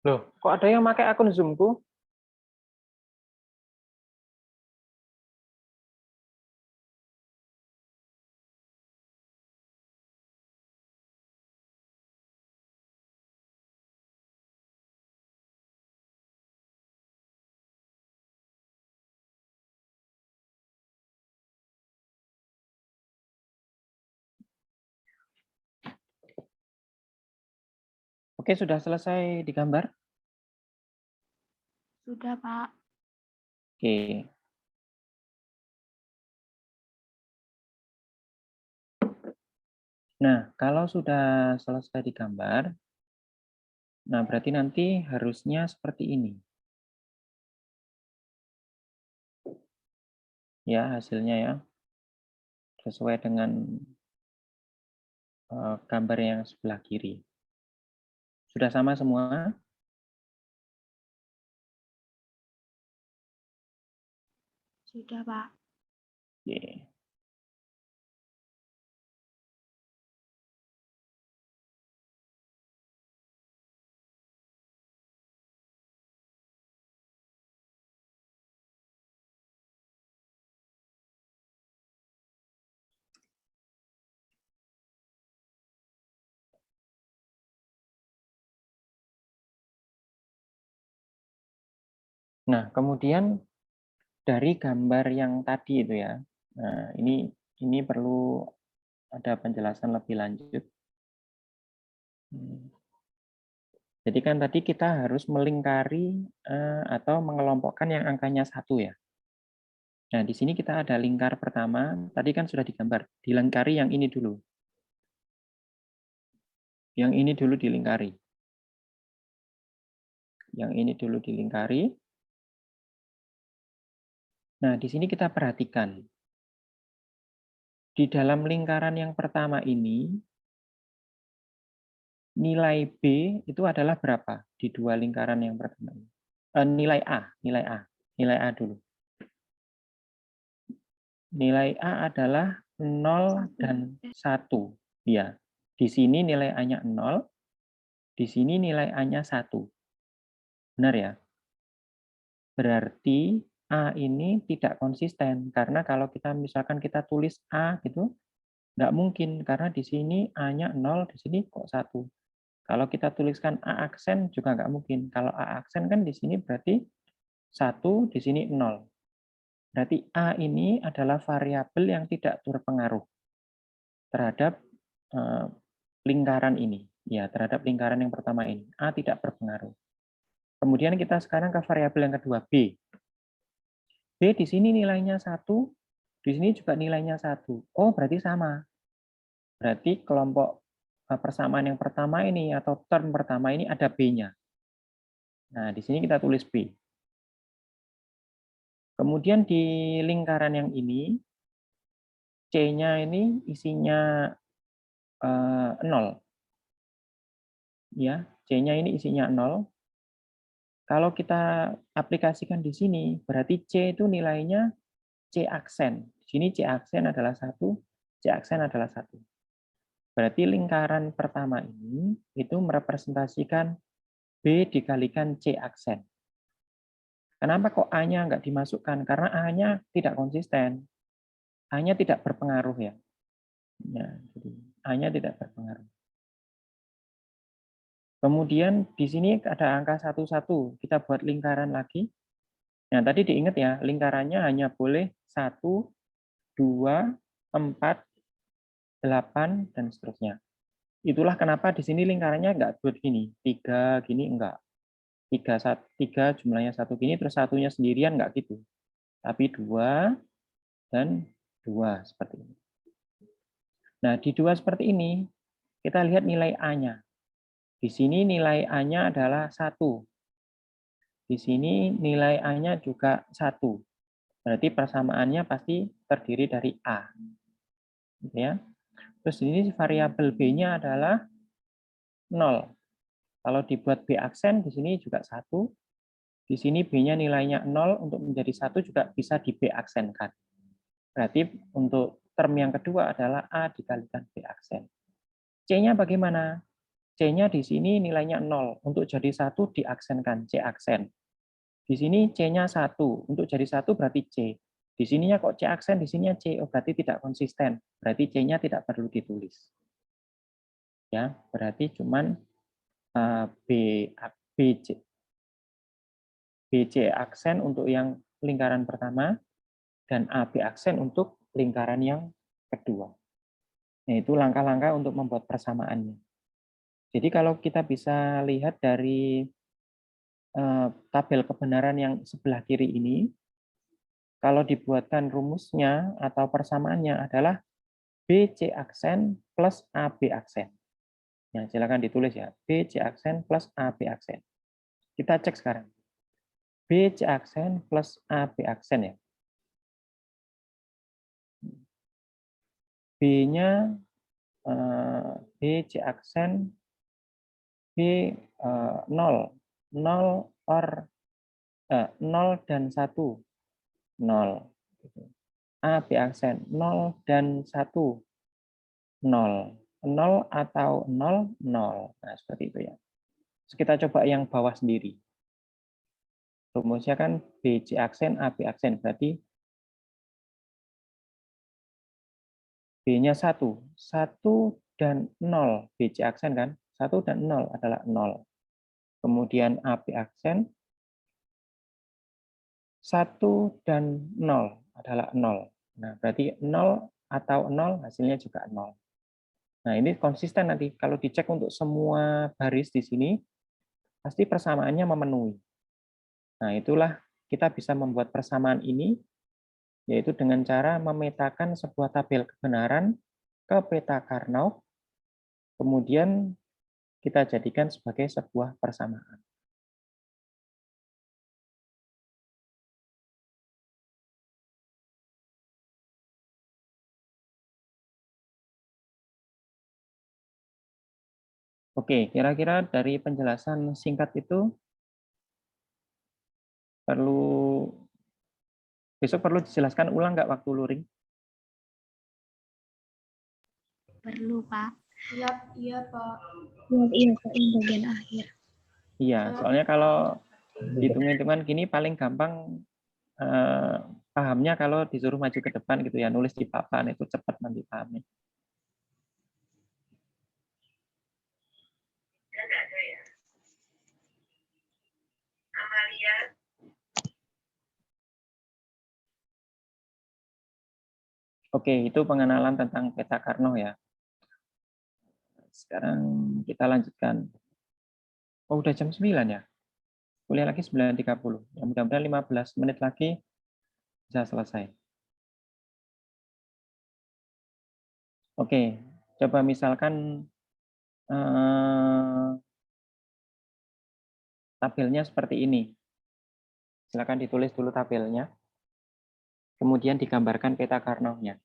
Loh, kok ada yang pakai akun Zoom-ku? Oke, sudah selesai digambar? Sudah, Pak. Oke. Nah, kalau sudah selesai digambar, nah berarti nanti harusnya seperti ini. Ya, hasilnya ya. Sesuai dengan gambar yang sebelah kiri. Sudah sama semua? Sudah, Pak. Oke. Nah, kemudian dari gambar yang tadi itu ya, nah ini perlu ada penjelasan lebih lanjut. Jadi kan tadi kita harus melingkari atau mengelompokkan yang angkanya 1 ya. Nah, di sini kita ada lingkar pertama, tadi kan sudah digambar, dilingkari yang ini dulu. Yang ini dulu dilingkari. Yang ini dulu dilingkari. Nah, di sini kita perhatikan. Di dalam lingkaran yang pertama ini, nilai B itu adalah berapa? Di dua lingkaran yang pertama ini. Nilai A dulu. Nilai A adalah 0 dan 1. Ya, di sini nilai A-nya 0, di sini nilai A-nya 1. Benar ya? Berarti A ini tidak konsisten, karena kalau kita misalkan kita tulis A gitu, nggak mungkin, karena di sini A-nya 0, di sini kok 1. Kalau kita tuliskan A aksen juga nggak mungkin. Kalau A aksen kan di sini berarti 1, di sini 0. Berarti A ini adalah variabel yang tidak berpengaruh terhadap lingkaran ini. Ya, terhadap lingkaran yang pertama ini. A tidak berpengaruh. Kemudian kita sekarang ke variabel yang kedua, B. B di sini nilainya 1, di sini juga nilainya 1. Oh, berarti sama. Berarti kelompok persamaan yang pertama ini atau term pertama ini ada B-nya. Nah, di sini kita tulis B. Kemudian di lingkaran yang ini, C-nya ini isinya 0. Ya, C-nya ini isinya 0. Kalau kita aplikasikan di sini, berarti C itu nilainya C aksen. Di sini C aksen adalah 1, C aksen adalah 1. Berarti lingkaran pertama ini itu merepresentasikan B dikalikan C aksen. Kenapa kok A-nya nggak dimasukkan? Karena A-nya tidak konsisten. A-nya tidak berpengaruh ya. Ya, jadi A-nya tidak berpengaruh. Kemudian di sini ada angka 11. Kita buat lingkaran lagi. Nah, tadi diingat ya, lingkarannya hanya boleh 1, 2, 4, 8, dan seterusnya. Itulah kenapa di sini lingkarannya nggak buat gini. 3 gini enggak. 3 jumlahnya 1 gini, terus satunya sendirian enggak gitu. Tapi 2 dan 2 seperti ini. Nah, di 2 seperti ini, kita lihat nilai A-nya. Di sini nilai A-nya adalah 1. Di sini nilai A-nya juga 1. Berarti persamaannya pasti terdiri dari A. Gitu ya. Terus ini variabel B-nya adalah 0. Kalau dibuat B aksen, di sini juga 1. Di sini B-nya nilainya 0, untuk menjadi 1 juga bisa di B aksenkan. Berarti untuk term yang kedua adalah A dikalikan B aksen. C-nya bagaimana? C-nya di sini nilainya 0. Untuk jadi 1 diaksenkan, C aksen. Di sini C-nya 1. Untuk jadi 1 berarti C. Di sininya kok C aksen, di sininya C. Oh, berarti tidak konsisten. Berarti C-nya tidak perlu ditulis. Ya, berarti cuman BC aksen untuk yang lingkaran pertama dan AB aksen untuk lingkaran yang kedua. Nah, itu langkah-langkah untuk membuat persamaannya. Jadi kalau kita bisa lihat dari tabel kebenaran yang sebelah kiri ini, kalau dibuatkan rumusnya atau persamaannya adalah BC aksen plus AB aksen. Nah, silakan ditulis ya, BC aksen plus AB aksen. Kita cek sekarang. BC aksen plus AB aksen ya. B-nya BC aksen B 0. 0 or 0 dan 1. 0. AB aksen 0 dan 1. 0. 0 atau 0, 0. Nah, seperti itu ya. Terus kita coba yang bawah sendiri. Rumusnya kan BC aksen, AB aksen. Berarti B-nya 1. 1 dan 0. BC aksen kan? 1 dan 0 adalah 0. Kemudian AB aksen 1 dan 0 adalah 0. Nah, berarti 0 atau 0 hasilnya juga 0. Nah, ini konsisten nanti. Kalau dicek untuk semua baris di sini, pasti persamaannya memenuhi. Nah, itulah kita bisa membuat persamaan ini, yaitu dengan cara memetakan sebuah tabel kebenaran ke peta Karnaugh, kemudian kita jadikan sebagai sebuah persamaan. Oke, kira-kira dari penjelasan singkat itu besok perlu dijelaskan ulang nggak waktu luring? Perlu, Pak. Iya, Pak. Iya, Pak, yang bagian akhir. Iya, soalnya kalau hitung-hitungan gini paling gampang pahamnya kalau disuruh maju ke depan gitu ya, nulis di papan itu cepat nanti pahamnya. Oke, itu pengenalan tentang peta Karnaugh ya. Sekarang kita lanjutkan. Oh, udah jam 9 ya? Kuliah lagi 9.30. Ya, mudah-mudahan 15 menit lagi bisa selesai. Oke, coba misalkan tabelnya seperti ini. Silakan ditulis dulu tabelnya. Kemudian digambarkan peta Karnaugh-nya.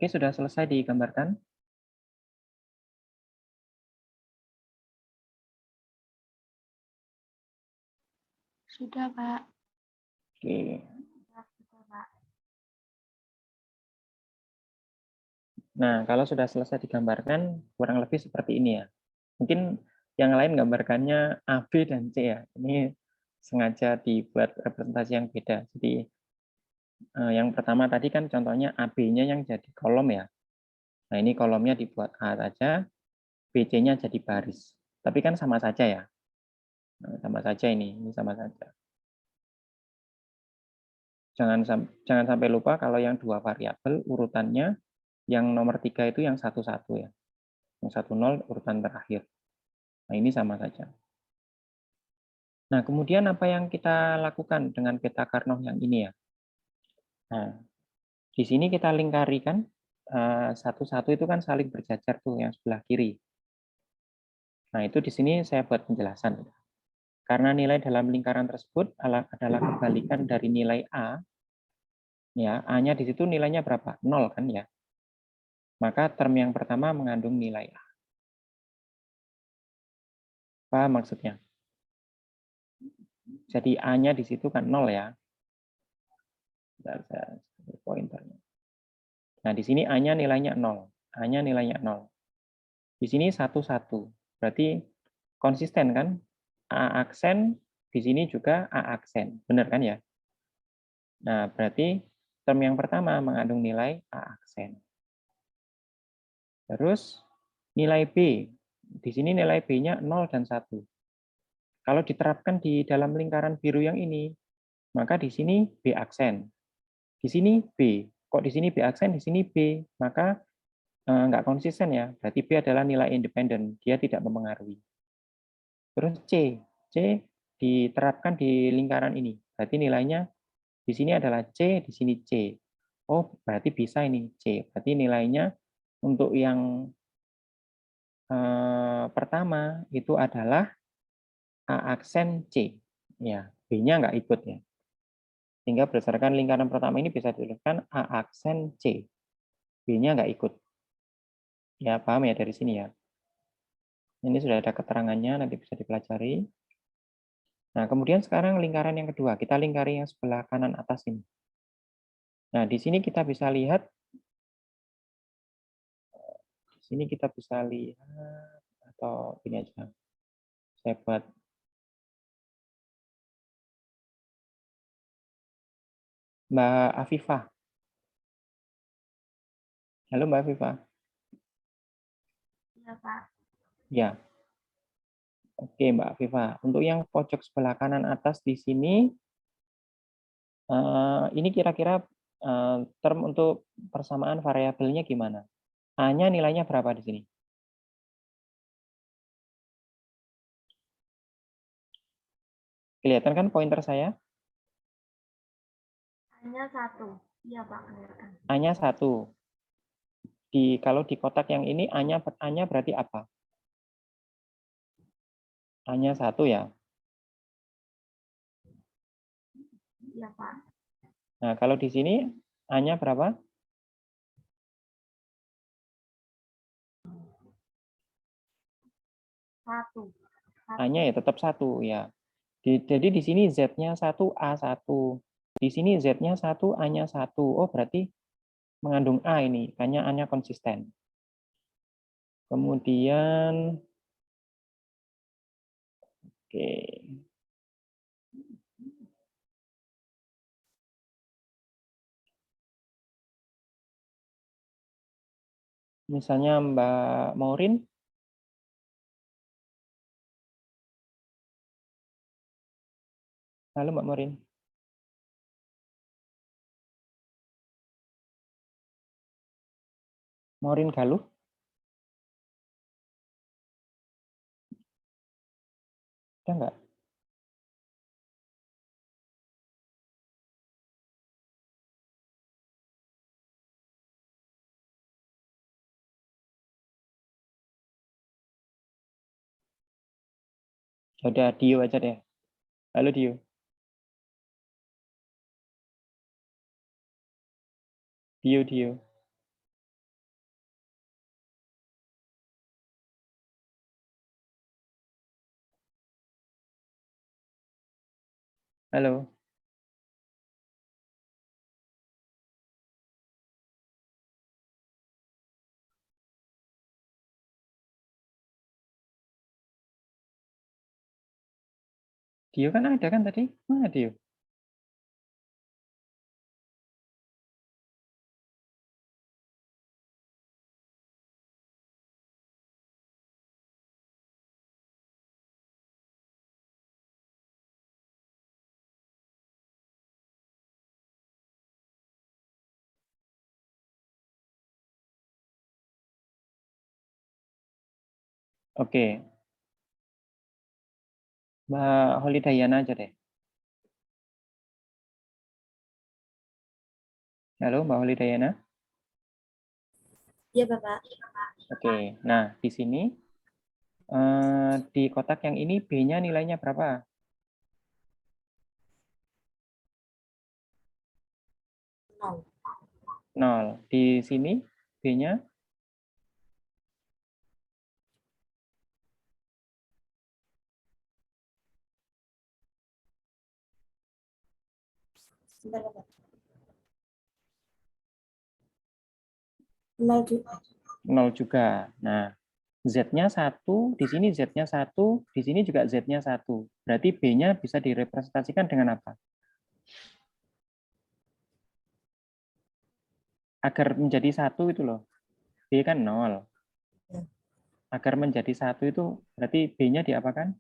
Oke, sudah selesai digambarkan? Sudah, Pak. Oke. Nah, kalau sudah selesai digambarkan, kurang lebih seperti ini ya. Mungkin yang lain gambarkannya A, B, dan C ya. Ini sengaja dibuat representasi yang beda. Jadi yang pertama tadi kan contohnya AB-nya yang jadi kolom ya. Nah, ini kolomnya dibuat A saja, BC-nya jadi baris. Tapi kan sama saja ya. Nah, sama saja ini sama saja. Jangan sampai lupa kalau yang dua variabel urutannya yang nomor 3 itu yang 1-1 ya. Yang 1-0 urutan terakhir. Nah, ini sama saja. Nah, kemudian apa yang kita lakukan dengan peta Karnoff yang ini ya? Nah, di sini kita lingkari kan 1-1 itu kan saling berjajar tuh yang sebelah kiri. Nah, itu di sini saya buat penjelasan. Karena nilai dalam lingkaran tersebut adalah kebalikan dari nilai A, ya, A-nya di situ nilainya berapa? 0 kan ya. Maka term yang pertama mengandung nilai A. Apa maksudnya? Jadi A-nya di situ kan 0 ya. Saya pointernya. Nah, di sini A-nya nilainya 0. A-nya nilainya 0. Di sini 1-1. Berarti konsisten kan? A aksen, di sini juga A aksen. Benar kan ya? Nah, berarti term yang pertama mengandung nilai A aksen. Terus nilai B. Di sini nilai B-nya 0 dan 1. Kalau diterapkan di dalam lingkaran biru yang ini, maka di sini B aksen. Di sini B. Kok di sini B aksen, di sini B? Maka nggak konsisten ya. Berarti B adalah nilai independen. Dia tidak mempengaruhi. Terus C. C diterapkan di lingkaran ini. Berarti nilainya di sini adalah C, di sini C. Oh, berarti bisa ini C. Berarti nilainya untuk yang pertama itu adalah A aksen C. Ya, B-nya nggak ikut ya. Sehingga berdasarkan lingkaran pertama ini bisa dituliskan A aksen C. B-nya nggak ikut. Ya, paham ya dari sini ya. Ini sudah ada keterangannya, nanti bisa dipelajari. Nah, kemudian sekarang lingkaran yang kedua. Kita lingkari yang sebelah kanan atas ini. Nah, di sini kita bisa lihat, atau ini aja. Saya buat Mbak Afifah. Halo Mbak Afifah. Iya, Pak. Ya. Oke, Mbak Afifah. Untuk yang pojok sebelah kanan atas di sini, ini kira-kira term untuk persamaan variabelnya gimana? A-nya nilainya berapa di sini? Kelihatan kan pointer saya? Hanya 1. Iya, Pak, kelihatan. A-nya 1. Kalau di kotak yang ini A-nya berarti apa? A-nya 1 ya. Iya, Pak. Nah, kalau di sini A-nya berapa? 1. A-nya ya tetap 1 ya. Jadi di sini Z-nya 1, A1. Di sini Z-nya 1, A-nya 1. Oh, berarti mengandung A ini, makanya A-nya konsisten. Kemudian, oke. Misalnya Mbak Maureen. Halo Mbak Maureen. Maureen Galuh. Ada nggak? Udah Dio aja deh. Halo Dio. Dio. Halo. Dio kan ada kan tadi? Mana Dio? Oke. Mbak Holidayana aja deh. Halo Mbak Holidayana. Iya, Bapak. Oke. Nah, di sini di kotak yang ini B-nya nilainya berapa? 0. 0. Di sini B-nya Sebentar, Bapak. 0 juga. 0 juga. Nah, Z-nya 1, di sini Z-nya 1, di sini juga Z-nya 1. Berarti B-nya bisa direpresentasikan dengan apa? Agar menjadi 1 itu loh. B kan 0. Ya. Agar menjadi 1 itu berarti B-nya diapakan?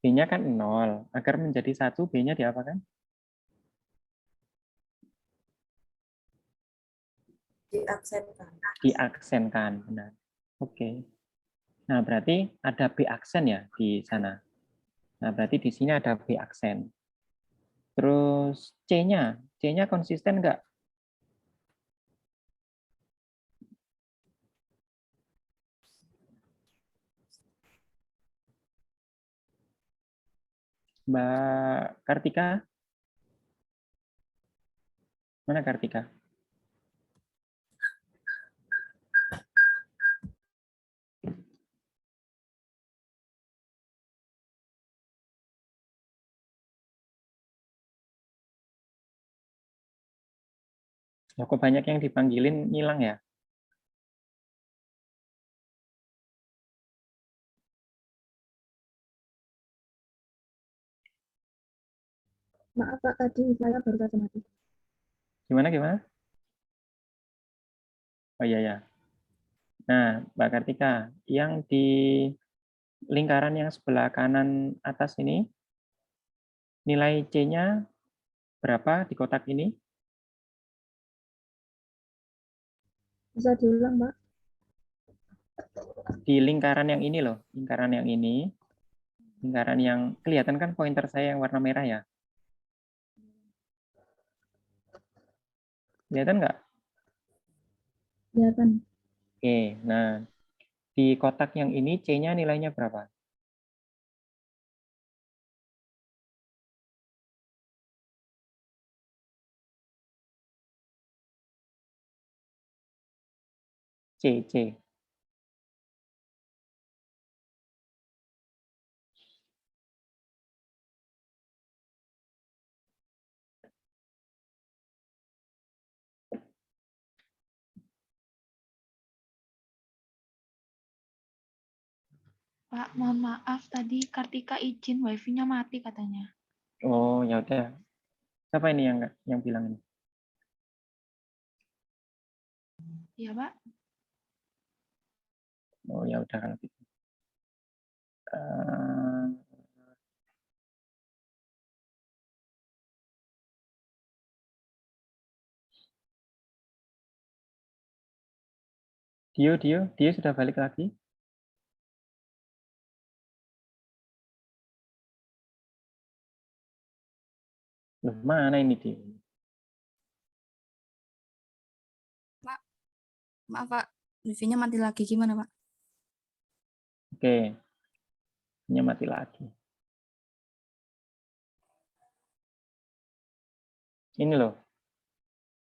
B-nya kan 0. Agar menjadi 1, B-nya diapakan? Diaksenkan. Diaksenkan. Benar. Oke. Nah, berarti ada B aksen ya di sana. Nah, berarti di sini ada B aksen. Terus C-nya. C-nya konsisten nggak? Mbak Kartika? Mana Kartika? Loh, kok banyak yang dipanggilin ngilang ya? Maaf Pak, tadi saya baru saja mati. Gimana? Oh iya ya. Nah, Mbak Kartika, yang di lingkaran yang sebelah kanan atas ini, nilai C-nya berapa di kotak ini? Bisa diulang Pak? Di lingkaran yang ini loh, lingkaran yang ini, lingkaran yang kelihatan kan pointer saya yang warna merah ya? Kelihatan nggak? Kelihatan. Oke, nah di kotak yang ini C-nya nilainya berapa? C. Pak, mohon maaf tadi Kartika izin wifi-nya mati katanya. Oh, ya udah. Siapa ini yang bilang ini? Iya, Pak. Oh, ya udah kalau gitu. Eh, Dio sudah balik lagi? Loh, mana ini Dio? Maaf Pak, wifi-nya mati lagi gimana Pak? Oke, ini mati lagi. Ini loh,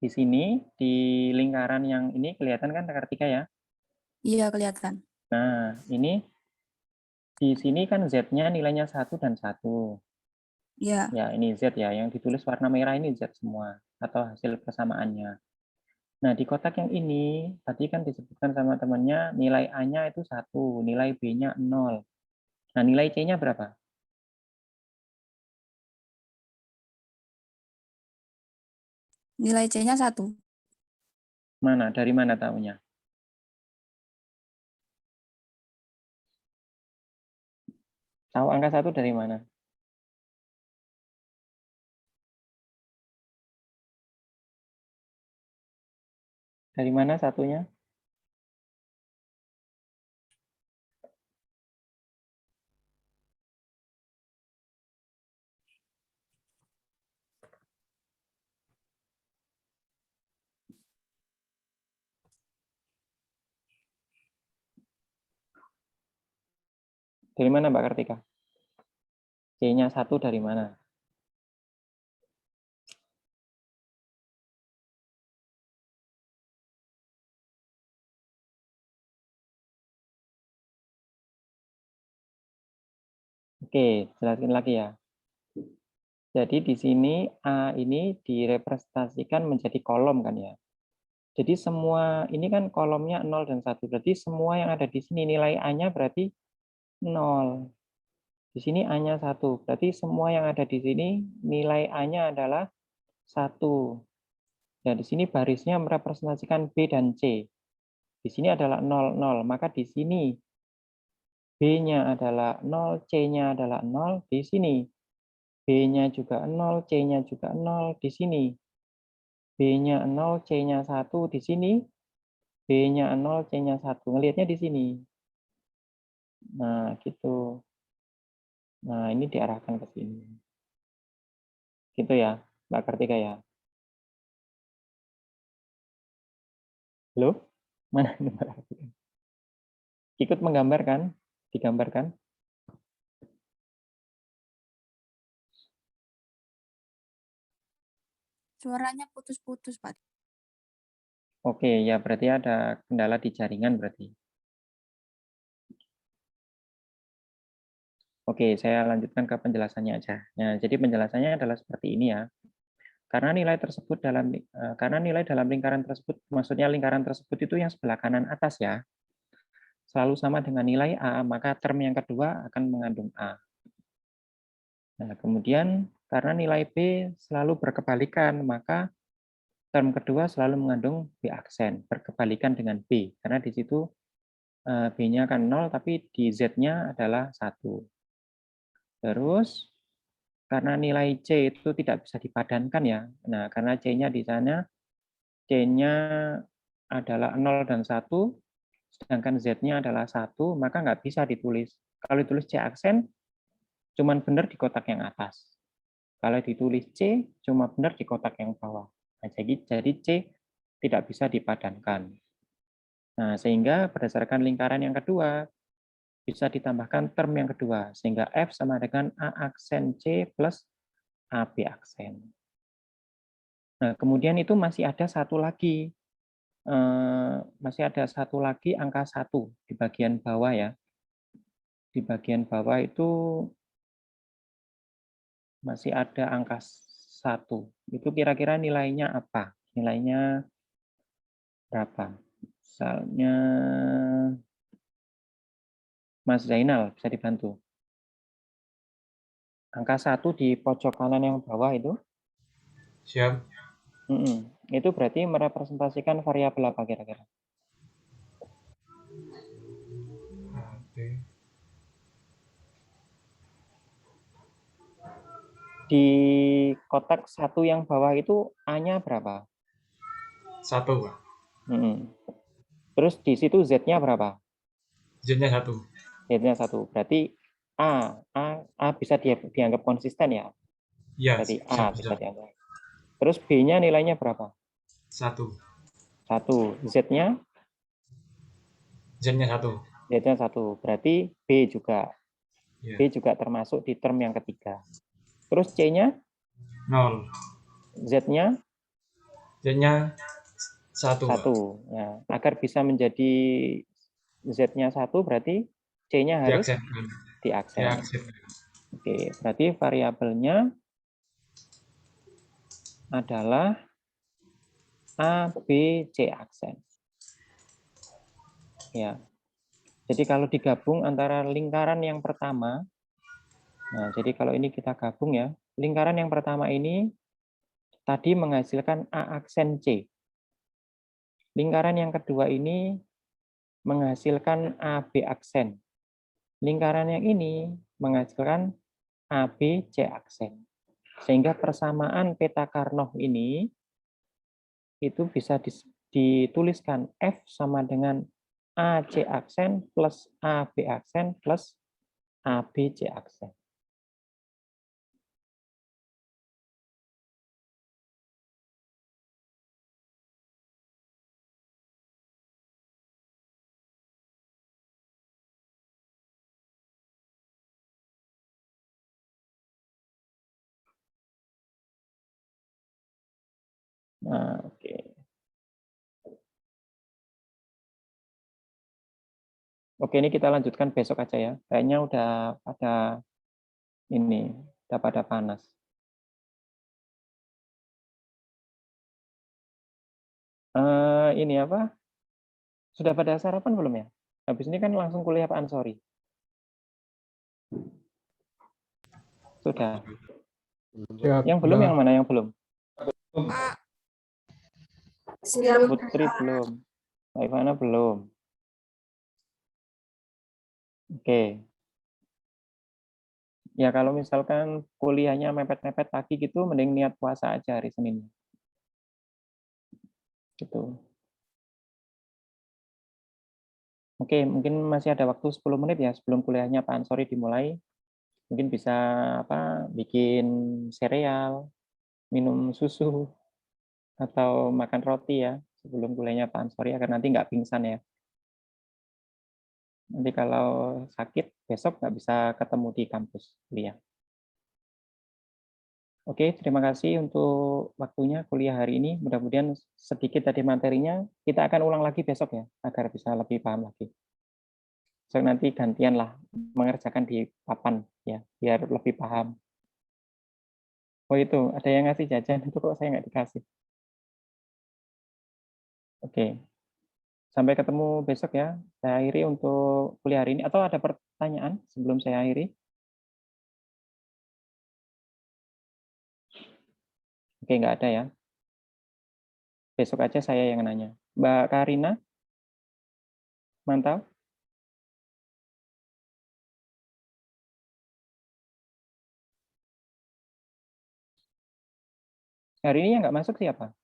Di sini, di lingkaran yang ini kelihatan kan Kartika ya? Iya, kelihatan. Nah, ini di sini kan Z-nya nilainya 1 dan 1. Iya. Ya, ini Z ya. Yang ditulis warna merah ini Z semua. Atau hasil persamaannya. Nah, di kotak yang ini, tadi kan disebutkan sama temannya, nilai A-nya itu 1, nilai B-nya 0. Nah, nilai C-nya berapa? Nilai C-nya 1. Mana? Dari mana tahunya? Tahu angka 1 dari mana? Dari mana satunya? Dari mana Mbak Kartika? C-nya 1 dari mana? Oke, jelasin lagi ya. Jadi di sini A ini direpresentasikan menjadi kolom kan ya. Jadi semua ini kan kolomnya 0 dan 1. Berarti semua yang ada di sini nilai A-nya berarti 0. Di sini A-nya 1. Berarti semua yang ada di sini nilai A-nya adalah 1. Dan di sini barisnya merepresentasikan B dan C. Di sini adalah 0, 0. Maka di sini B-nya adalah 0, C-nya adalah 0. Di sini B-nya juga 0, C-nya juga 0. Di sini B-nya 0, C-nya 1. Di sini B-nya 0, C-nya 1. Ngelihatnya di sini. Nah, gitu. Nah, ini diarahkan ke sini. Gitu ya, Mbak Kartika ya. Halo? Mana ini Mbak Kartika? Ikut menggambarkan? Digambarkan? Suaranya putus-putus, Pak. Oke, ya berarti ada kendala di jaringan berarti. Oke, saya lanjutkan ke penjelasannya aja. Nah, jadi penjelasannya adalah seperti ini ya. Karena nilai dalam lingkaran tersebut, maksudnya lingkaran tersebut itu yang sebelah kanan atas ya, selalu sama dengan nilai A, maka term yang kedua akan mengandung A. Nah, kemudian karena nilai B selalu berkebalikan, maka term kedua selalu mengandung B aksen, berkebalikan dengan B, karena di situ B-nya kan 0, tapi di Z-nya adalah 1. Terus, karena nilai C itu tidak bisa dipadankan ya, nah karena C-nya di sana, C-nya adalah 0 dan 1, sedangkan Z-nya adalah 1, maka nggak bisa ditulis. Kalau ditulis C aksen, cuman benar di kotak yang atas. Kalau ditulis C, cuma benar di kotak yang bawah. Nah, jadi C tidak bisa dipadankan. Nah, sehingga berdasarkan lingkaran yang kedua, bisa ditambahkan term yang kedua, sehingga F sama dengan A aksen C plus AB aksen. Nah, kemudian itu masih ada satu lagi. Masih ada satu lagi angka 1 di bagian bawah ya. Di bagian bawah itu masih ada angka 1. Itu kira-kira nilainya apa? Nilainya berapa? Misalnya Mas Zainal bisa dibantu. Angka 1 di pojok kanan yang bawah itu. Siap. Itu berarti merepresentasikan variabel apa kira-kira? Oke. Di kotak 1 yang bawah itu A-nya berapa? 1, Pak. Terus di situ Z-nya berapa? Z-nya 1. Z-nya 1. Berarti A bisa dianggap konsisten ya? Iya, Berarti A siap, bisa siap. dianggap. Terus B-nya nilainya berapa? 1. 1. Z-nya? Z-nya 1. Z-nya 1. Berarti B juga. Iya. B juga termasuk di term yang ketiga. Terus C-nya? 0. Z-nya? Z-nya 1, Pak. 1. Ya, agar bisa menjadi Z-nya 1 berarti C-nya harus Diaksenkan. diaksen. Diaksenkan. Oke, berarti variabelnya adalah A, B, C aksen. Ya. Jadi kalau digabung antara lingkaran yang pertama, nah jadi kalau ini kita gabung ya, lingkaran yang pertama ini tadi menghasilkan A aksen C. Lingkaran yang kedua ini menghasilkan AB aksen. Lingkaran yang ini menghasilkan AB C aksen. Sehingga persamaan peta Karnoff ini itu bisa dituliskan F sama dengan AC aksen plus AB aksen plus ABC aksen. Nah, oke. Oke, ini kita lanjutkan besok aja ya. Kayaknya udah pada ini, udah pada panas. Ini apa? Sudah pada sarapan belum ya? Habis ini kan langsung kuliah Pak Ansori. Sudah. Siap, Yang belum Mbak. yang mana yang belum? Pak. Siap. Putri belum. Mbak Ivana belum. Oke. Ya kalau misalkan kuliahnya mepet-mepet pagi gitu, mending niat puasa aja hari Senin. Gitu. Oke, mungkin masih ada waktu 10 menit ya sebelum kuliahnya Pak Ansori dimulai. Mungkin bisa apa? Bikin sereal, minum susu, atau makan roti ya sebelum kuliahnya Pak Ansori agar nanti nggak pingsan ya. Nanti kalau sakit besok nggak bisa ketemu di kampus kuliah. Oke, terima kasih untuk waktunya kuliah hari ini. Mudah-mudahan sedikit tadi materinya kita akan ulang lagi besok ya agar bisa lebih paham lagi. So, nanti gantian lah mengerjakan di papan ya biar lebih paham. Oh itu ada yang ngasih jajan itu kok saya nggak dikasih. Oke. Sampai ketemu besok ya. Saya akhiri untuk kuliah hari ini. Atau ada pertanyaan sebelum saya akhiri? Oke, nggak ada ya. Besok aja saya yang nanya. Mbak Karina? Mantap? Hari ini yang nggak masuk siapa?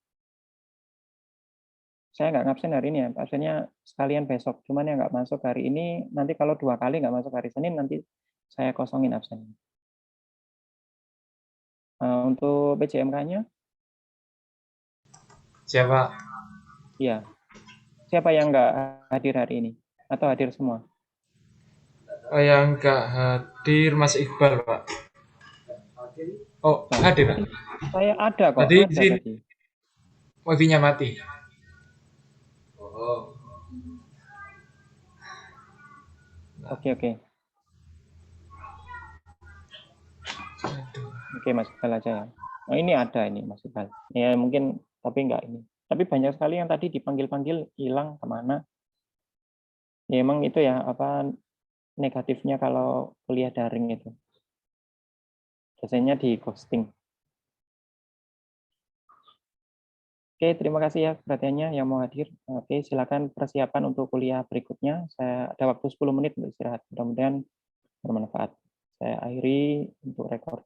Saya nggak ngabsen hari ini ya. Absennya sekalian besok. Cuman yang nggak masuk hari ini, nanti kalau 2 kali nggak masuk hari Senin, nanti saya kosongin absennya. Untuk PJMK-nya? Siapa? Iya. Siapa yang nggak hadir hari ini? Atau hadir semua? Yang nggak hadir Mas Iqbal, Pak. Oh, hadir. Saya ada kok. Tadi Ada izin. tadi. Wifi-nya mati. Oh. Oke. Aduh. Oke, Mas Iqbal aja ya. Oh, ini ada ini Mas Iqbal. Ya mungkin, tapi enggak ini. Tapi banyak sekali yang tadi dipanggil-panggil hilang kemana. Ya emang itu ya, apa negatifnya kalau kuliah daring itu. Biasanya di ghosting. Oke, terima kasih ya perhatiannya yang mau hadir. Oke, silakan persiapan untuk kuliah berikutnya. Saya ada waktu 10 menit untuk istirahat. Mudah-mudahan bermanfaat. Saya akhiri untuk rekor.